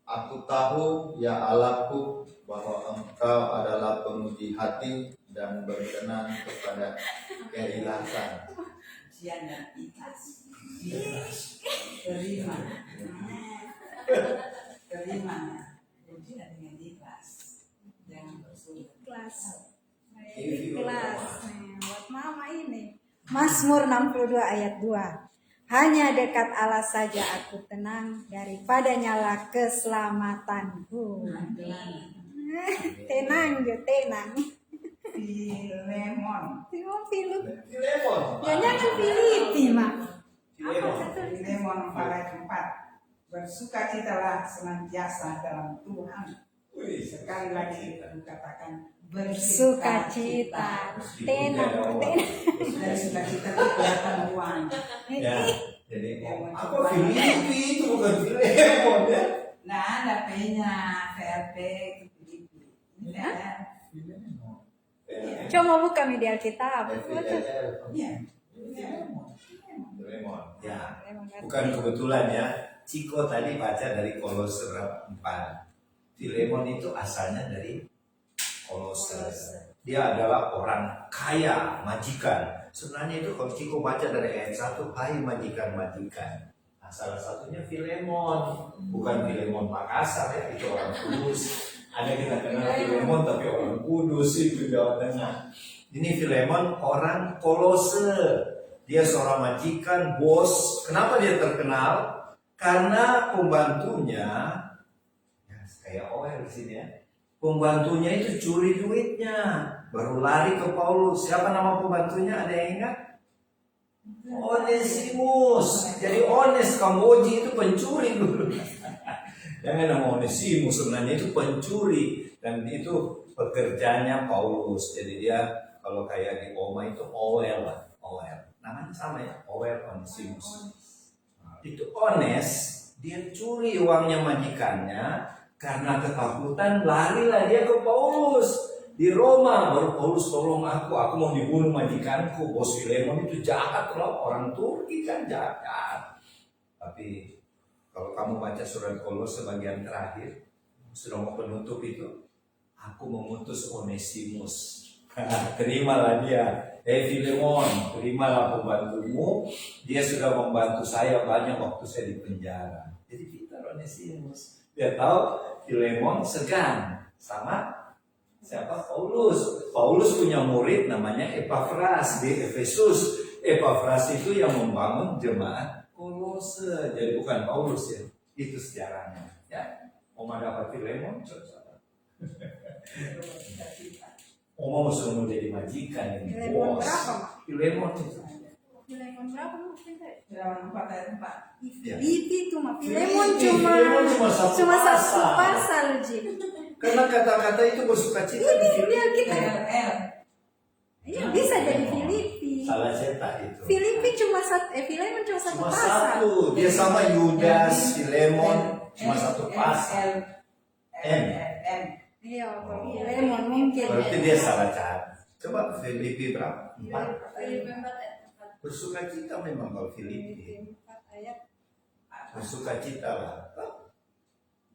Aku tahu ya Allahku bahwa Engkau adalah pemuji hati dan berkenan kepada keikhlasan. Ujian dan ikhlas. Terima. Terima. Ujian dengan ikhlas. Jangan bersulit. Kelas. Kelas. Buat mama ini. Mazmur 62 ayat 2. Hanya dekat Allah saja aku tenang, daripada nyala keselamatanku. Tenang jo, tenang. Filemon. Tengok film. Filemon. Jangan Filipi, Mak. Filemon ayat 4. Bersukacitalah senantiasa dalam Tuhan. Wih, Sekali lagi katakan Bersukacita. Tenang, tenang. Dari sukacita itu kelihatan uang. Ya, jadi apa Filipi itu bukan Filemon ya? Nah, ada P-nya, VLP itu Filipi. Ini ada. Coba buka media Alkitab. Iya. Filemon. Ya, bukan kebetulan ya. Ciko tadi baca dari Kolose 4. Filemon itu asalnya dari Kolose. Dia adalah orang kaya, majikan. Sebenarnya itu kalau Ciko baca dari ayat 1, hai majikan-majikan. Nah, salah satunya Filemon. Bukan Filemon Makassar ya, itu orang Kudus. Ada kita kenal Filemon tapi orang Kudus itu Jawa Tengah. Ini Filemon orang Kolose. Dia seorang majikan, bos. Kenapa dia terkenal? Karena pembantunya, ya, kayak OL di sini ya. Pembantunya itu curi duitnya, baru lari ke Paulus. Siapa nama pembantunya? Ada yang ingat? Onesimus. Jadi Ones Kamboji itu pencuri dulu. Jangan nama Onesimus, sebenarnya itu pencuri dan itu pekerjanya Paulus. Jadi dia kalau kayak di Oma itu Owel lah, Owel. Namanya sama ya, Owel Onesimus. Itu Ones, dia curi uangnya majikannya. Karena ketakutan larilah dia ke Paulus di Roma. Baru Paulus, tolong aku mau dibunuh majikanku. Bos Filemon itu jahat loh, orang Turki kan jahat. Tapi kalau kamu baca surat Kolose bagian terakhir, sudah mau penutup itu, aku memutus Onesimus. Terimalah dia. Filemon, terimalah pembantumu. Dia sudah membantu saya banyak waktu saya di penjara. Jadi kita Onesimus. Dia tahu Filemon segan sama siapa? Paulus. Paulus punya murid namanya Epafras di Efesus. Epafras itu yang membangun jemaat Kolose. Jadi bukan Paulus ya. Itu sejarahnya. Ya. Oma dapat Filemon, coba. Oma sudah mau jadi majikan ini. Filemon Bos. berapa, Mak? Filemon itu. Filemon berapa mungkin? Dalam 4 ayat 4. Ya. Filipi itu mah Filemon Filemon cuma satu satu pasal. pasal Ji. Karena kata-kata itu bersukacita di Ini Filipi. dia kita LL. Iya, bisa jadi Filipi. Salah cetak itu. Filipi cuma satu, Filemon cuma satu Cuma pasal. satu. Dia sama Yudas, Filemon cuma satu pasal. M. Iya, kalau Filemon mungkin. Berarti dia salah catat. Coba Filipi berapa? 4. Filipi 4 ayat 4. Bersuka cita memang kalau Filipi. 4 ayat. Bersuka cita lah.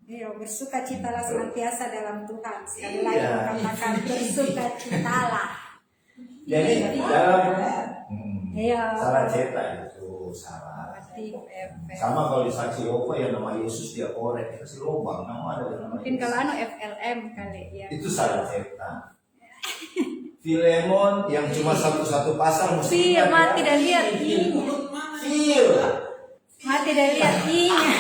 Iya, bersukacitalah senantiasa dalam Tuhan. Sekali lagi Iya. katakan bersukacitalah. Jadi dalam Iya. salah cetak itu salah. Berarti FF. Sama kalau di saksi Yehova yang nama Yesus dia korek kasih lubang nama ada nama Mungkin Yesus. kalau FLM kali ya. Itu salah cetak. Filemon yang cuma satu pasal mesti ingat Mati ya. dan lihat Fil. Mati dan lihat I-nya.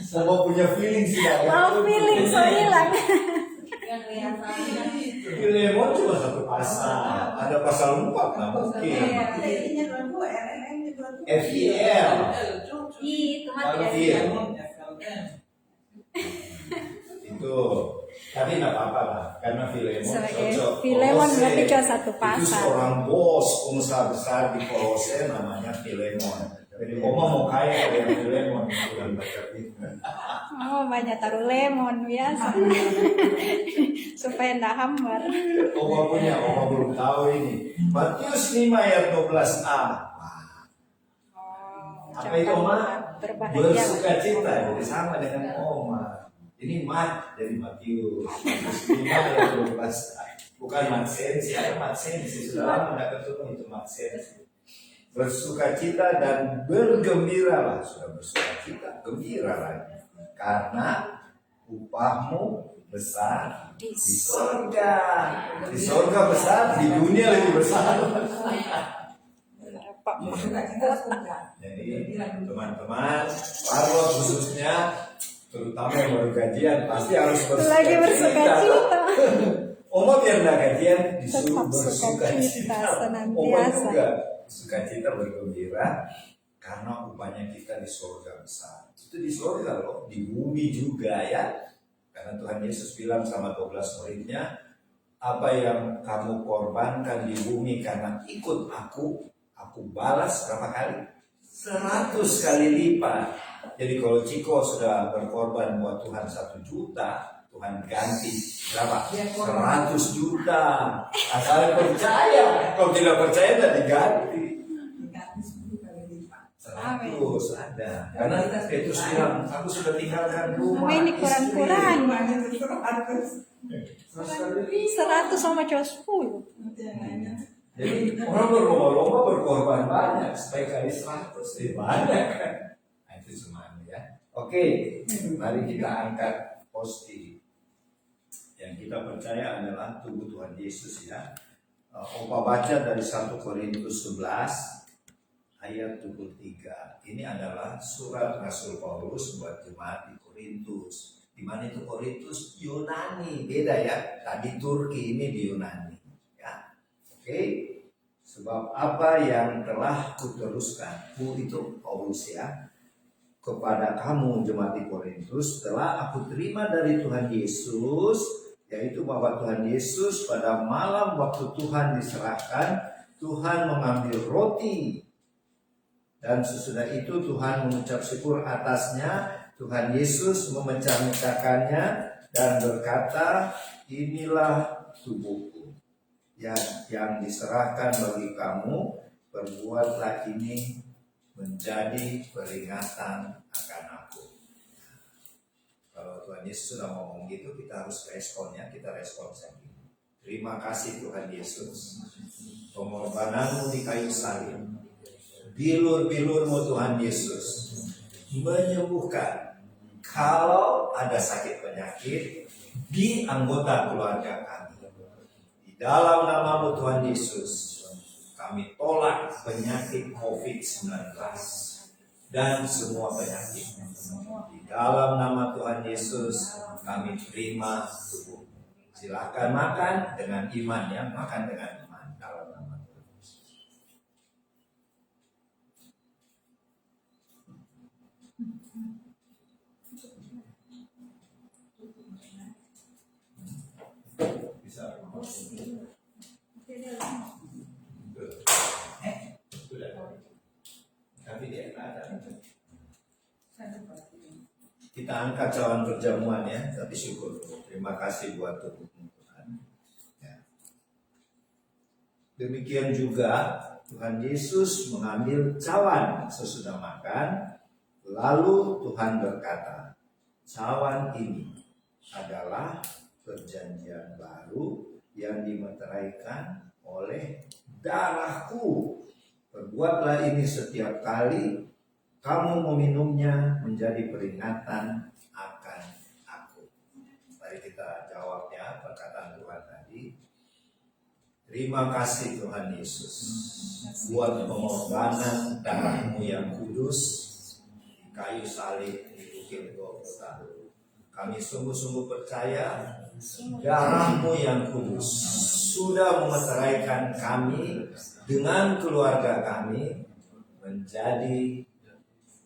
Sama punya feeling sih ya. Oh, feeling so hilang. Filemon cuma satu pasal. Ada pasal 4 nggak mungkin. FIL. I itu mati dan Iya. lihat. Itu. Tapi nggak apa-apa lah, karena Filemon So, cocok. Filemon Kolose. berarti cuma satu Itu pasal. seorang bos pengusaha besar di Kolose namanya Filemon. Jadi Oma mau kaya kayak Filemon bukan baca itu. Oh, banyak taruh lemon biasa. Supaya enggak hambar. Oma belum tahu ini. Matius 5 ayat 12a. Oh, Apa itu Oma? berbahagia. Bersuka cita, jadi sama dengan Oma. Ini mat dari Matius. Matius 5 ayat 12a. Bukan Maxensi, ada Maxensi. Sudah lama tidak ketemu itu Maxensi. Bersuka cita dan bergembiralah. Sudah bersuka cita, gembira lagi. Karena upahmu besar di sorga. Di sorga besar, di dunia lebih besar. Pak Jadi teman-teman, parlot khususnya, terutama yang baru gajian, pasti harus bersuka lagi bersuka cita. Oma biar nggak gajian disuruh Tetap bersuka sukacita cita. senantiasa. Oma juga sukacita bergembira karena upahnya kita di surga besar. Itu di surga loh, di bumi juga ya. Karena Tuhan Yesus bilang sama 12 muridnya, apa yang kamu korbankan di bumi karena ikut aku balas berapa kali? 100 kali lipat. Jadi kalau Ciko sudah berkorban buat Tuhan 1 juta, Tuhan ganti berapa? 100 juta. Asal percaya. Kalau tidak percaya tidak diganti. 100 ada. Karena Petrus bilang, aku sudah tinggalkan rumah. Ini kurang-kurang. istri. 100 sama cowok 10. Jadi orang berlomba-lomba berkorban banyak supaya kali 100 banyak kan. Nah, itu semuanya ya. Oke, mari kita angkat posti. Yang kita percaya adalah tubuh Tuhan Yesus ya. Opa baca dari 1 Korintus 11 ayat 23. Ini adalah surat Rasul Paulus buat jemaat di Korintus. Di mana itu Korintus? Yunani, beda ya. Tadi Turki, ini di Yunani. Ya. Oke. Sebab apa yang telah kuteruskan, itu Paulus ya, kepada kamu jemaat di Korintus telah aku terima dari Tuhan Yesus, yaitu bahwa Tuhan Yesus pada malam waktu Tuhan diserahkan, Tuhan mengambil roti. Dan sesudah itu Tuhan mengucap syukur atasnya, Tuhan Yesus memecah-mecahkannya dan berkata, inilah tubuhku yang diserahkan bagi kamu, perbuatlah ini menjadi peringatan akan aku. Kalau Tuhan Yesus sudah ngomong gitu, kita harus responnya, kita respon saja. Terima kasih Tuhan Yesus, pengorbananmu di kayu salib. Bilur-bilurmu Tuhan Yesus menyembuhkan kalau ada sakit penyakit di anggota keluarga kami. Di dalam namamu Tuhan Yesus, kami tolak penyakit COVID-19 dan semua penyakit. Di dalam nama Tuhan Yesus, kami terima tubuh. Silakan makan dengan iman ya, makan dengan iman dalam nama Tuhan Yesus. Bisa. keadaan itu. Kita angkat cawan perjamuan ya, tapi syukur. Terima kasih buat Tuhan. Ya. Demikian juga Tuhan Yesus mengambil cawan sesudah makan, lalu Tuhan berkata, cawan ini adalah perjanjian baru yang dimeteraikan oleh darahku. Perbuatlah ini setiap kali kamu meminumnya menjadi peringatan akan aku. Mari kita jawab ya perkataan Tuhan tadi. Terima kasih Tuhan Yesus buat pengorbanan darahmu yang kudus di kayu salib di Bukit Golgota. Kami sungguh-sungguh percaya darahmu yang kudus sudah memeteraikan kami dengan keluarga kami menjadi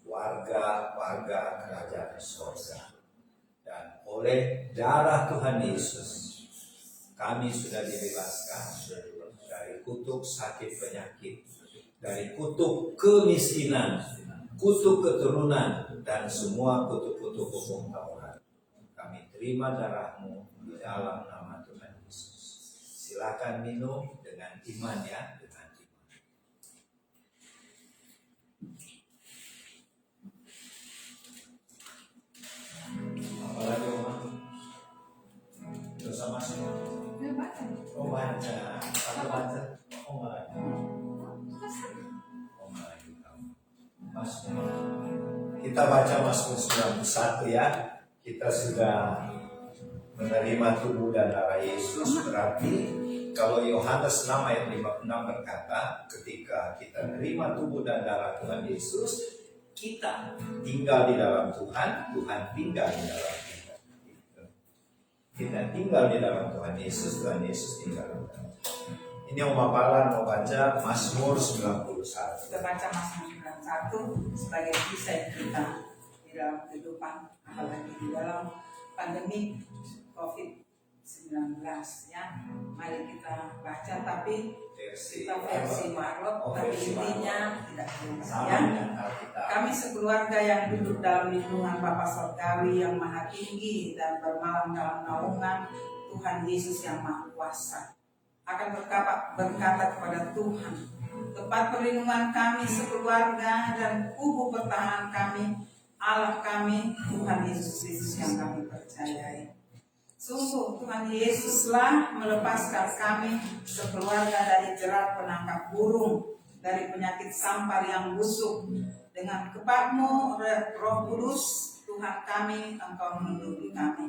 warga kerajaan surga. Dan oleh darah Tuhan Yesus kami sudah dibebaskan dari kutuk sakit penyakit, dari kutuk kemiskinan, kutuk keturunan, dan semua kutuk-kutuk hukum Taurat. Kami terima darahmu di dalam nama Tuhan Yesus. Silakan minum dengan iman ya, dengan iman. Apalagi Oma? Dosa masuk? Oh baca, apa baca? Oh baca. Oh baca. Masuk. Kita baca Mazmur 91 ya. Kita sudah menerima tubuh dan darah Yesus. Berarti kalau Yohanes 6 ayat 56 berkata, ketika kita menerima tubuh dan darah Tuhan Yesus, kita tinggal di dalam Tuhan, Tuhan tinggal di dalam kita. Kita tinggal di dalam Tuhan Yesus, Tuhan Yesus tinggal di dalam kita. Ini Om Apalan mau baca Mazmur 91. Kita baca Mazmur 91 sebagai kisah kita di dalam kehidupan, apalagi di dalam pandemi COVID-19 ya. Mari kita baca, tapi kita versi Marlot, tapi intinya tidak jelas ya. Kami sekeluarga yang duduk dalam lindungan Bapa Surgawi yang Maha Tinggi dan bermalam dalam naungan Tuhan Yesus yang Maha Kuasa akan berkata kepada Tuhan, tempat perlindungan kami sekeluarga dan kubu pertahanan kami, Allah kami, Tuhan Yesus Kristus yang kami percayai. Sungguh Tuhan Yesuslah melepaskan kami sekeluarga dari jerat penangkap burung, dari penyakit sampar yang busuk. Dengan kepakmu Roh Kudus Tuhan kami, Engkau melindungi kami.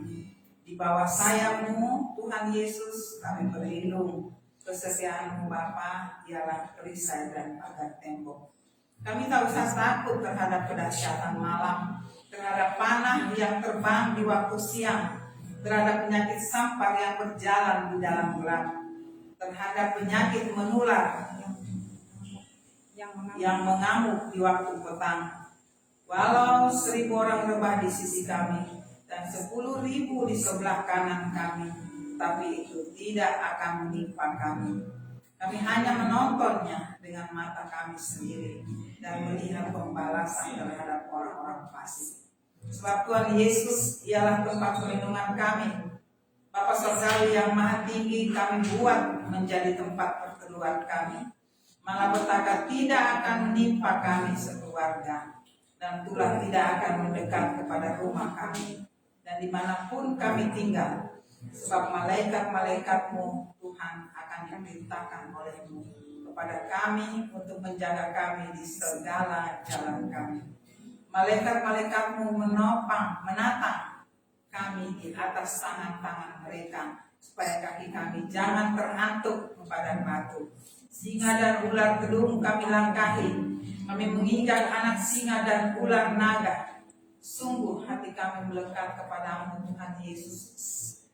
Di bawah sayapmu Tuhan Yesus kami berlindung. Kesetiaan-Mu Bapa ialah perisai dan pagar tembok. Kami tak usah takut terhadap kedahsyatan malam, terhadap panah yang terbang di waktu siang, terhadap penyakit sampar yang berjalan di dalam gelap, terhadap penyakit menular yang mengamuk di waktu petang. Walau 1.000 orang rebah di sisi kami dan 10.000 di sebelah kanan kami, tapi itu tidak akan menimpa kami. Kami hanya menontonnya dengan mata kami sendiri dan melihat pembalasan terhadap orang-orang fasik. Sebab Tuhan Yesus ialah tempat perlindungan kami. Bapa Surgawi yang Maha Tinggi kami buat menjadi tempat perteduhan kami. Malapetaka tidak akan menimpa kami sekeluarga, dan tulah tidak akan mendekat kepada rumah kami dan dimanapun kami tinggal. Sebab malaikat-malaikatmu Tuhan akan diperintahkan oleh-Mu kepada kami untuk menjaga kami di segala jalan kami. Malaikat-malaikatmu menatang kami di atas tangan-tangan mereka, supaya kaki kami jangan terhantuk kepada batu. Singa dan ular gedung kami langkahi, kami menginjak anak singa dan ular naga. Sungguh hati kami melekat kepadamu Tuhan Yesus,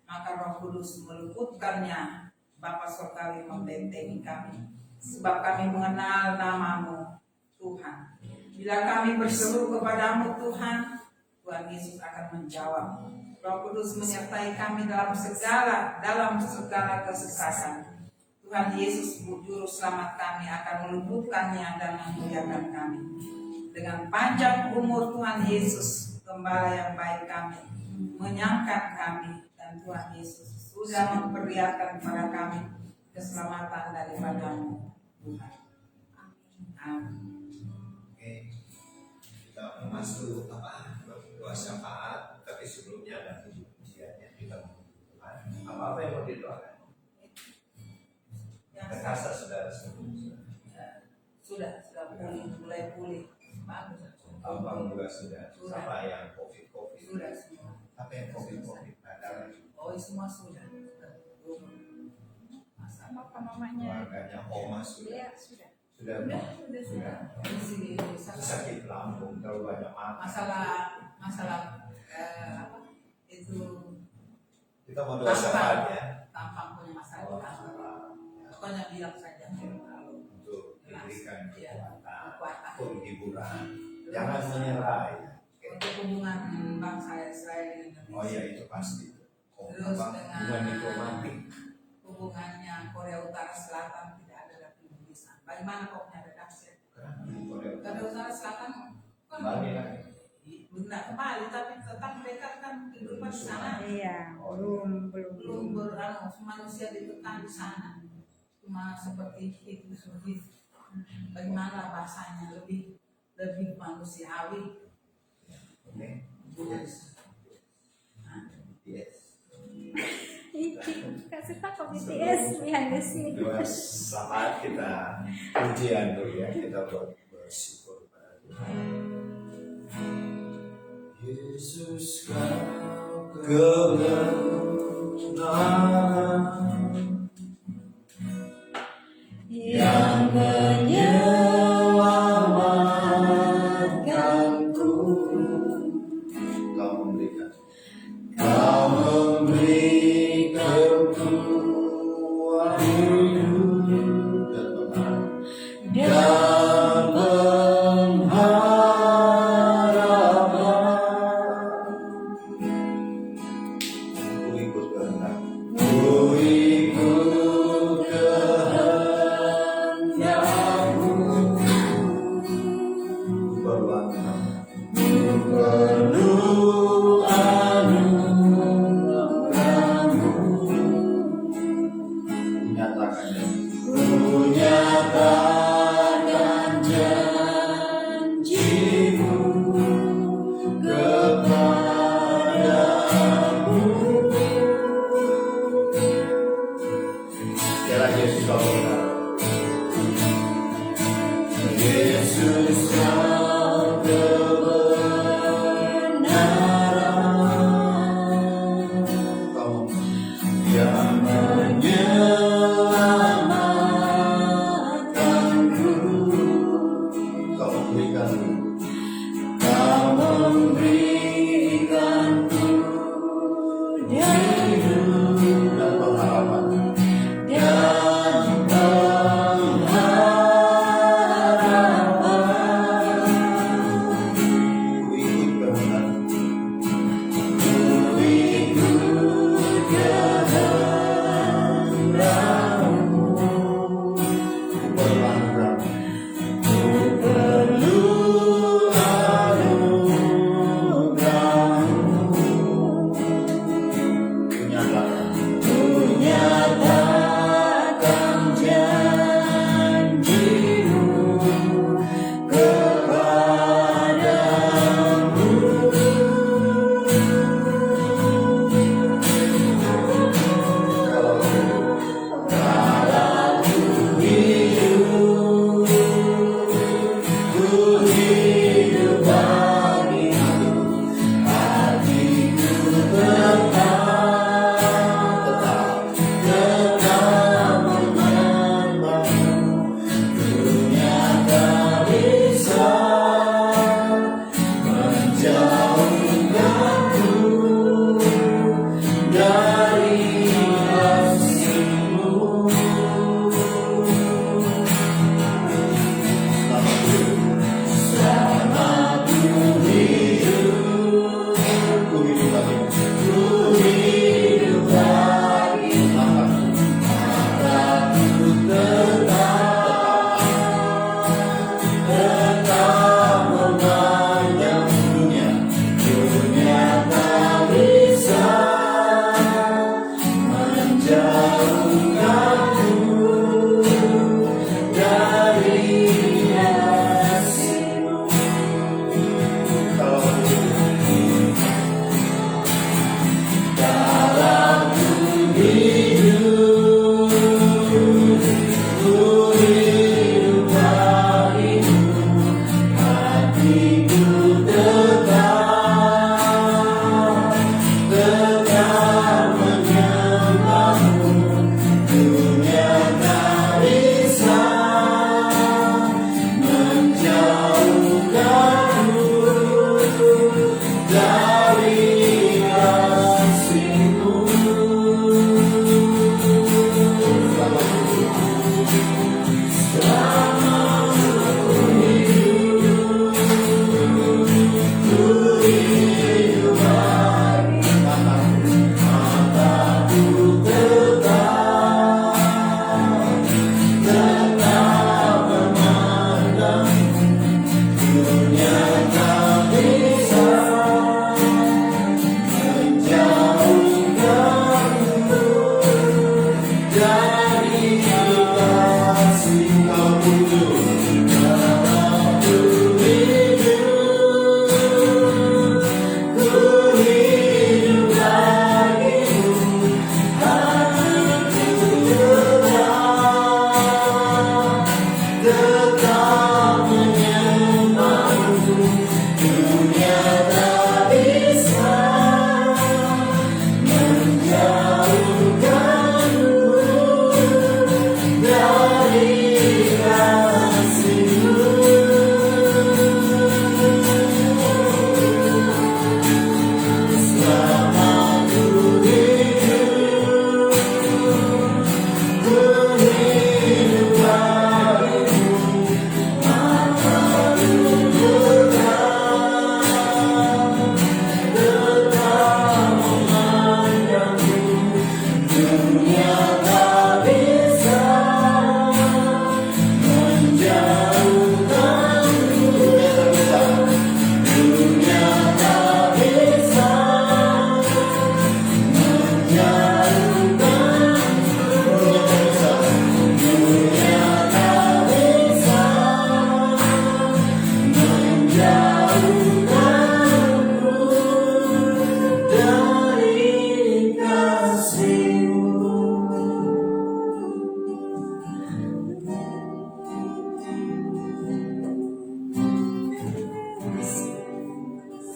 maka Roh Kudus meluputkannya. Bapa Surgawi membentengi kami, sebab kami mengenal nama-Mu Tuhan. Bila kami berseru kepadamu Tuhan, Tuhan Yesus akan menjawab. Roh Kudus menyertai kami dalam segala kesesakan. Tuhan Yesus Juru Selamat kami akan meluputkannya dan memuliakan kami. dengan panjang umur Tuhan Yesus, Gembala yang baik kami, menyangkat kami, dan Tuhan Yesus sudah memperlihatkan kepada kami keselamatan daripada-Mu, Tuhan. Amin. Oke, kita masuk doa syafaat, tapi sebelumnya ada pujiannya kita mengucapkan apa yang mau didoakan. Terasa saudara semua. Sudah pulih, mulai pulih. Bagus. Abang juga sudah. Apa yang COVID? Sudah semua. Apa yang COVID? Ada Oh, semua sudah. Papa mamanya. keluarganya Oma sudah. sudah. Sudah. Sakit lambung terlalu banyak makan. Masalah itu Kita mau doa syafaat ya. tampang punya masalah. Pokoknya bilang saja. Untuk diberikan Kekuatan. penghiburan. Jangan menyerah ya. Untuk hubungan bangsa Israel dengan Indonesia. Oh ya itu pasti. Terus dengan Hubungan diplomatik. hubungannya Korea Utara Selatan tidak ada lagi bisa. Bagaimana kok punya redaksi? Korea Utara Selatan kan Kembali lagi. benar kembali, tapi tetap mereka kan kehidupan di sana. Iya, Belum manusia ditekan di sana. Cuma seperti itu sulit. Bagaimana bahasanya lebih manusiawi. Oke. Yes. Yes. Kasih tahu BTS behind the scene. Doa selamat kita pujian dulu ya, kita bersyukur pada Tuhan. Yesus kau kebenaran yang menyelamatkanku. Kau memberikanku hidup dan pengharapan. Ku ikut kehendakmu. Ku perlu menyatakan janjimu kepadamu. Biarlah Yesus kau benar. Yesus kau kebenaran, kau yang menyelamatkanku. Kau memberikanku hidup dan pengharapan. Ku ikut kehendakmu. Ku perlu anugerahmu.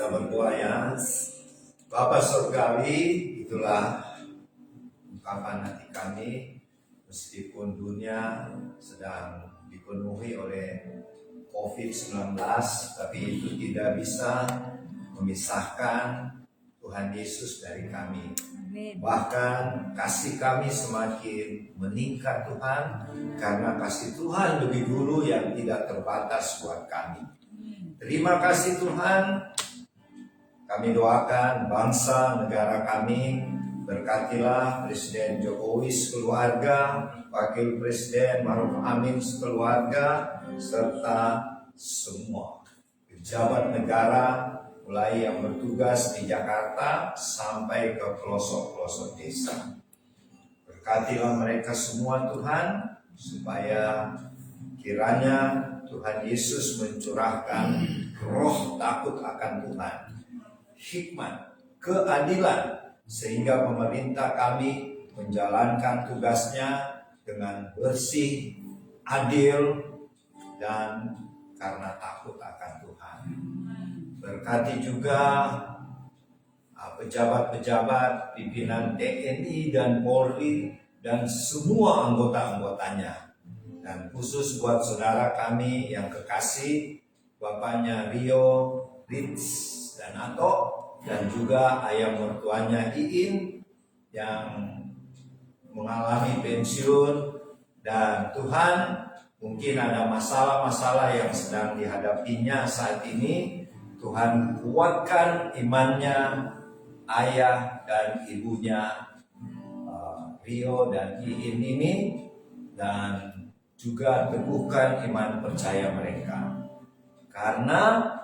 kita berdoa ya. Bapa Surgawi, itulah ungkapan hati kami, meskipun dunia sedang dipenuhi oleh COVID-19, tapi itu tidak bisa memisahkan Tuhan Yesus dari kami. Bahkan kasih kami semakin meningkat Tuhan, karena kasih Tuhan lebih dulu yang tidak terbatas buat kami. Terima kasih Tuhan. Kami doakan bangsa negara kami, berkatilah Presiden Jokowi sekeluarga, Wakil Presiden Maruf Amin sekeluarga, serta semua pejabat negara, mulai yang bertugas di Jakarta sampai ke pelosok-pelosok desa. Berkatilah mereka semua Tuhan, supaya kiranya Tuhan Yesus mencurahkan roh takut akan Tuhan, hikmat, keadilan, sehingga pemerintah kami menjalankan tugasnya dengan bersih, adil, dan karena takut akan Tuhan. Berkati juga pejabat-pejabat, pimpinan TNI dan Polri, dan semua anggota-anggotanya. Dan khusus buat saudara kami yang kekasih, bapaknya Rio, Rich, dan Ato, dan juga ayah mertuanya Iin yang mengalami pensiun. Dan Tuhan, mungkin ada masalah-masalah yang sedang dihadapinya saat ini. Tuhan kuatkan imannya ayah dan ibunya Rio dan Iin ini, dan juga teguhkan iman percaya mereka. Karena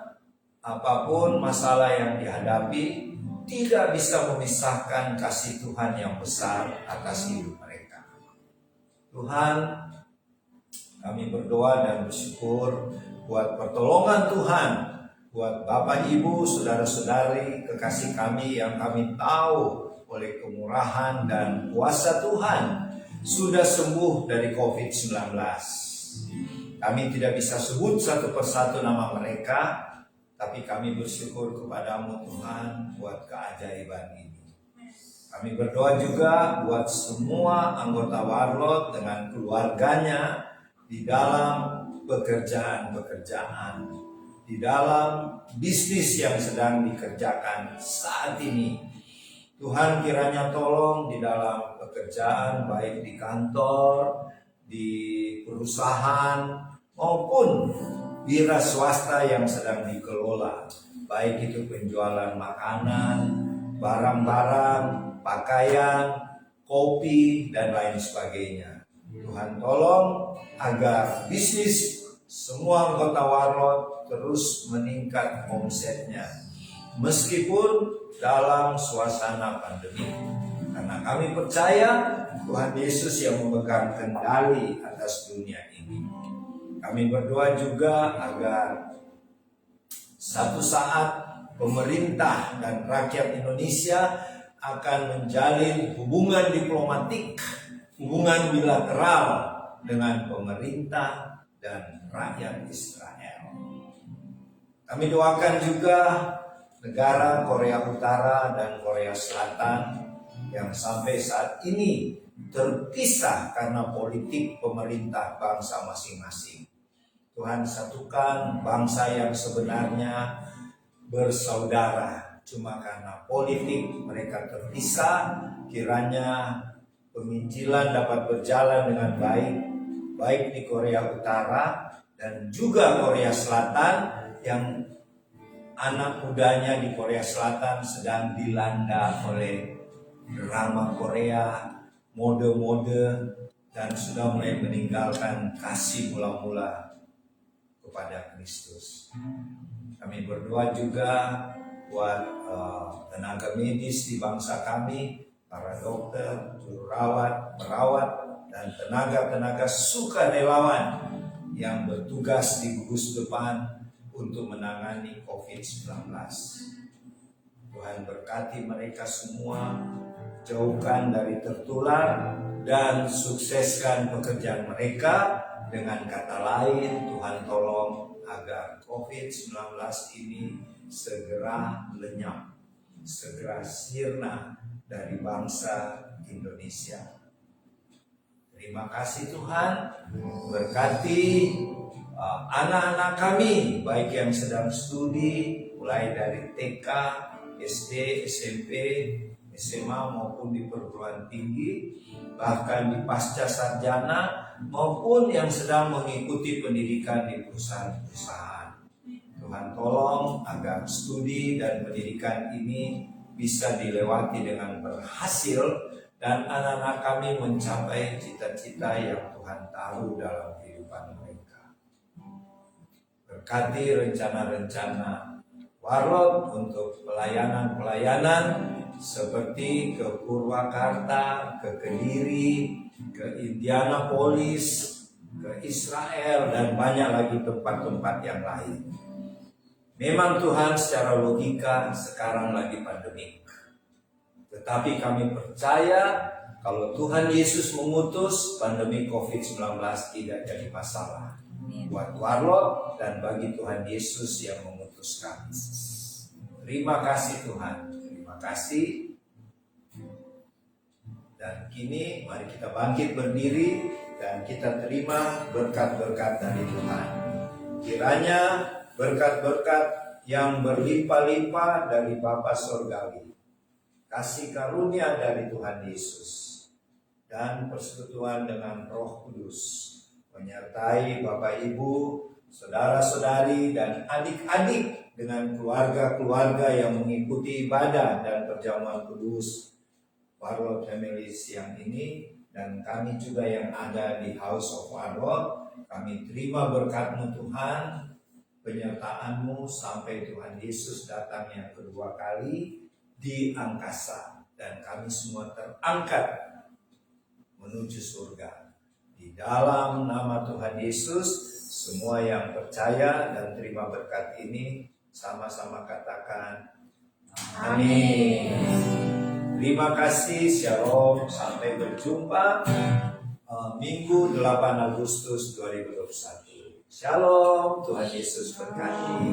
apapun masalah yang dihadapi, tidak bisa memisahkan kasih Tuhan yang besar atas hidup mereka. Tuhan, kami berdoa dan bersyukur buat pertolongan Tuhan, buat Bapak Ibu, saudara-saudari, kekasih kami yang kami tahu oleh kemurahan dan kuasa Tuhan sudah sembuh dari COVID-19. Kami tidak bisa sebut satu persatu nama mereka, tapi kami bersyukur kepadamu Tuhan buat keajaiban ini. Kami berdoa juga buat semua anggota Warlot dengan keluarganya di dalam pekerjaan-pekerjaan, di dalam bisnis yang sedang dikerjakan saat ini. Tuhan kiranya tolong di dalam pekerjaan, baik di kantor, di perusahaan, maupun wira swasta yang sedang dikelola, baik itu penjualan makanan, barang-barang, pakaian, kopi, dan lain sebagainya. Tuhan tolong agar bisnis semua anggota Warlot terus meningkat omsetnya, meskipun dalam suasana pandemi. Karena kami percaya Tuhan Yesus yang memegang kendali atas dunia ini. Kami berdoa juga agar satu saat pemerintah dan rakyat Indonesia akan menjalin hubungan diplomatik, hubungan bilateral dengan pemerintah dan rakyat Israel. Kami doakan juga negara Korea Utara dan Korea Selatan yang sampai saat ini terpisah karena politik pemerintah bangsa masing-masing. Tuhan satukan bangsa yang sebenarnya bersaudara, cuma karena politik mereka terpisah. Kiranya penginjilan dapat berjalan dengan baik, baik di Korea Utara dan juga Korea Selatan, yang anak mudanya di Korea Selatan sedang dilanda oleh drama Korea, mode-mode, dan sudah mulai meninggalkan kasih mula-mula kepada Kristus. Kami berdoa juga buat tenaga medis di bangsa kami, para dokter, juru rawat, perawat, dan tenaga-tenaga sukarelawan yang bertugas di gugus depan untuk menangani COVID-19. Tuhan berkati mereka semua, jauhkan dari tertular, dan sukseskan pekerjaan mereka. Dengan kata lain, Tuhan tolong agar COVID-19 ini segera lenyap, segera sirna dari bangsa Indonesia. Terima kasih Tuhan, berkati anak-anak kami, baik yang sedang studi, mulai dari TK, SD, SMP, SMA maupun di perguruan tinggi, bahkan di pasca sarjana, maupun yang sedang mengikuti pendidikan di perusahaan-perusahaan. Tuhan tolong agar studi dan pendidikan ini bisa dilewati dengan berhasil, dan anak-anak kami mencapai cita-cita yang Tuhan taruh dalam kehidupan mereka. Berkati rencana-rencana Warlot untuk pelayanan-pelayanan seperti ke Purwakarta, ke Kediri, ke Indianapolis, ke Israel, dan banyak lagi tempat-tempat yang lain. Memang Tuhan secara logika sekarang lagi pandemik. Tetapi kami percaya kalau Tuhan Yesus mengutus, pandemi COVID-19 tidak jadi masalah buat Warlot dan bagi Tuhan Yesus yang mengutus kami. Terima kasih Tuhan, terima kasih. Dan kini mari kita bangkit berdiri dan kita terima berkat-berkat dari Tuhan. Kiranya berkat-berkat yang berlimpah-limpah dari Bapa Surgawi, kasih karunia dari Tuhan Yesus, dan persekutuan dengan Roh Kudus menyertai Bapak Ibu, saudara-saudari, dan adik-adik dengan keluarga-keluarga yang mengikuti ibadah dan perjamuan kudus Warlot Family siang ini, dan kami juga yang ada di House of Warlot. Kami terima berkat-Mu Tuhan, penyertaan-Mu sampai Tuhan Yesus datang yang kedua kali di angkasa, dan kami semua terangkat menuju surga. Di dalam nama Tuhan Yesus, semua yang percaya dan terima berkat ini sama-sama katakan amin. Terima kasih, shalom, sampai berjumpa Minggu 8 Agustus 2021. Shalom, Tuhan Yesus berkati.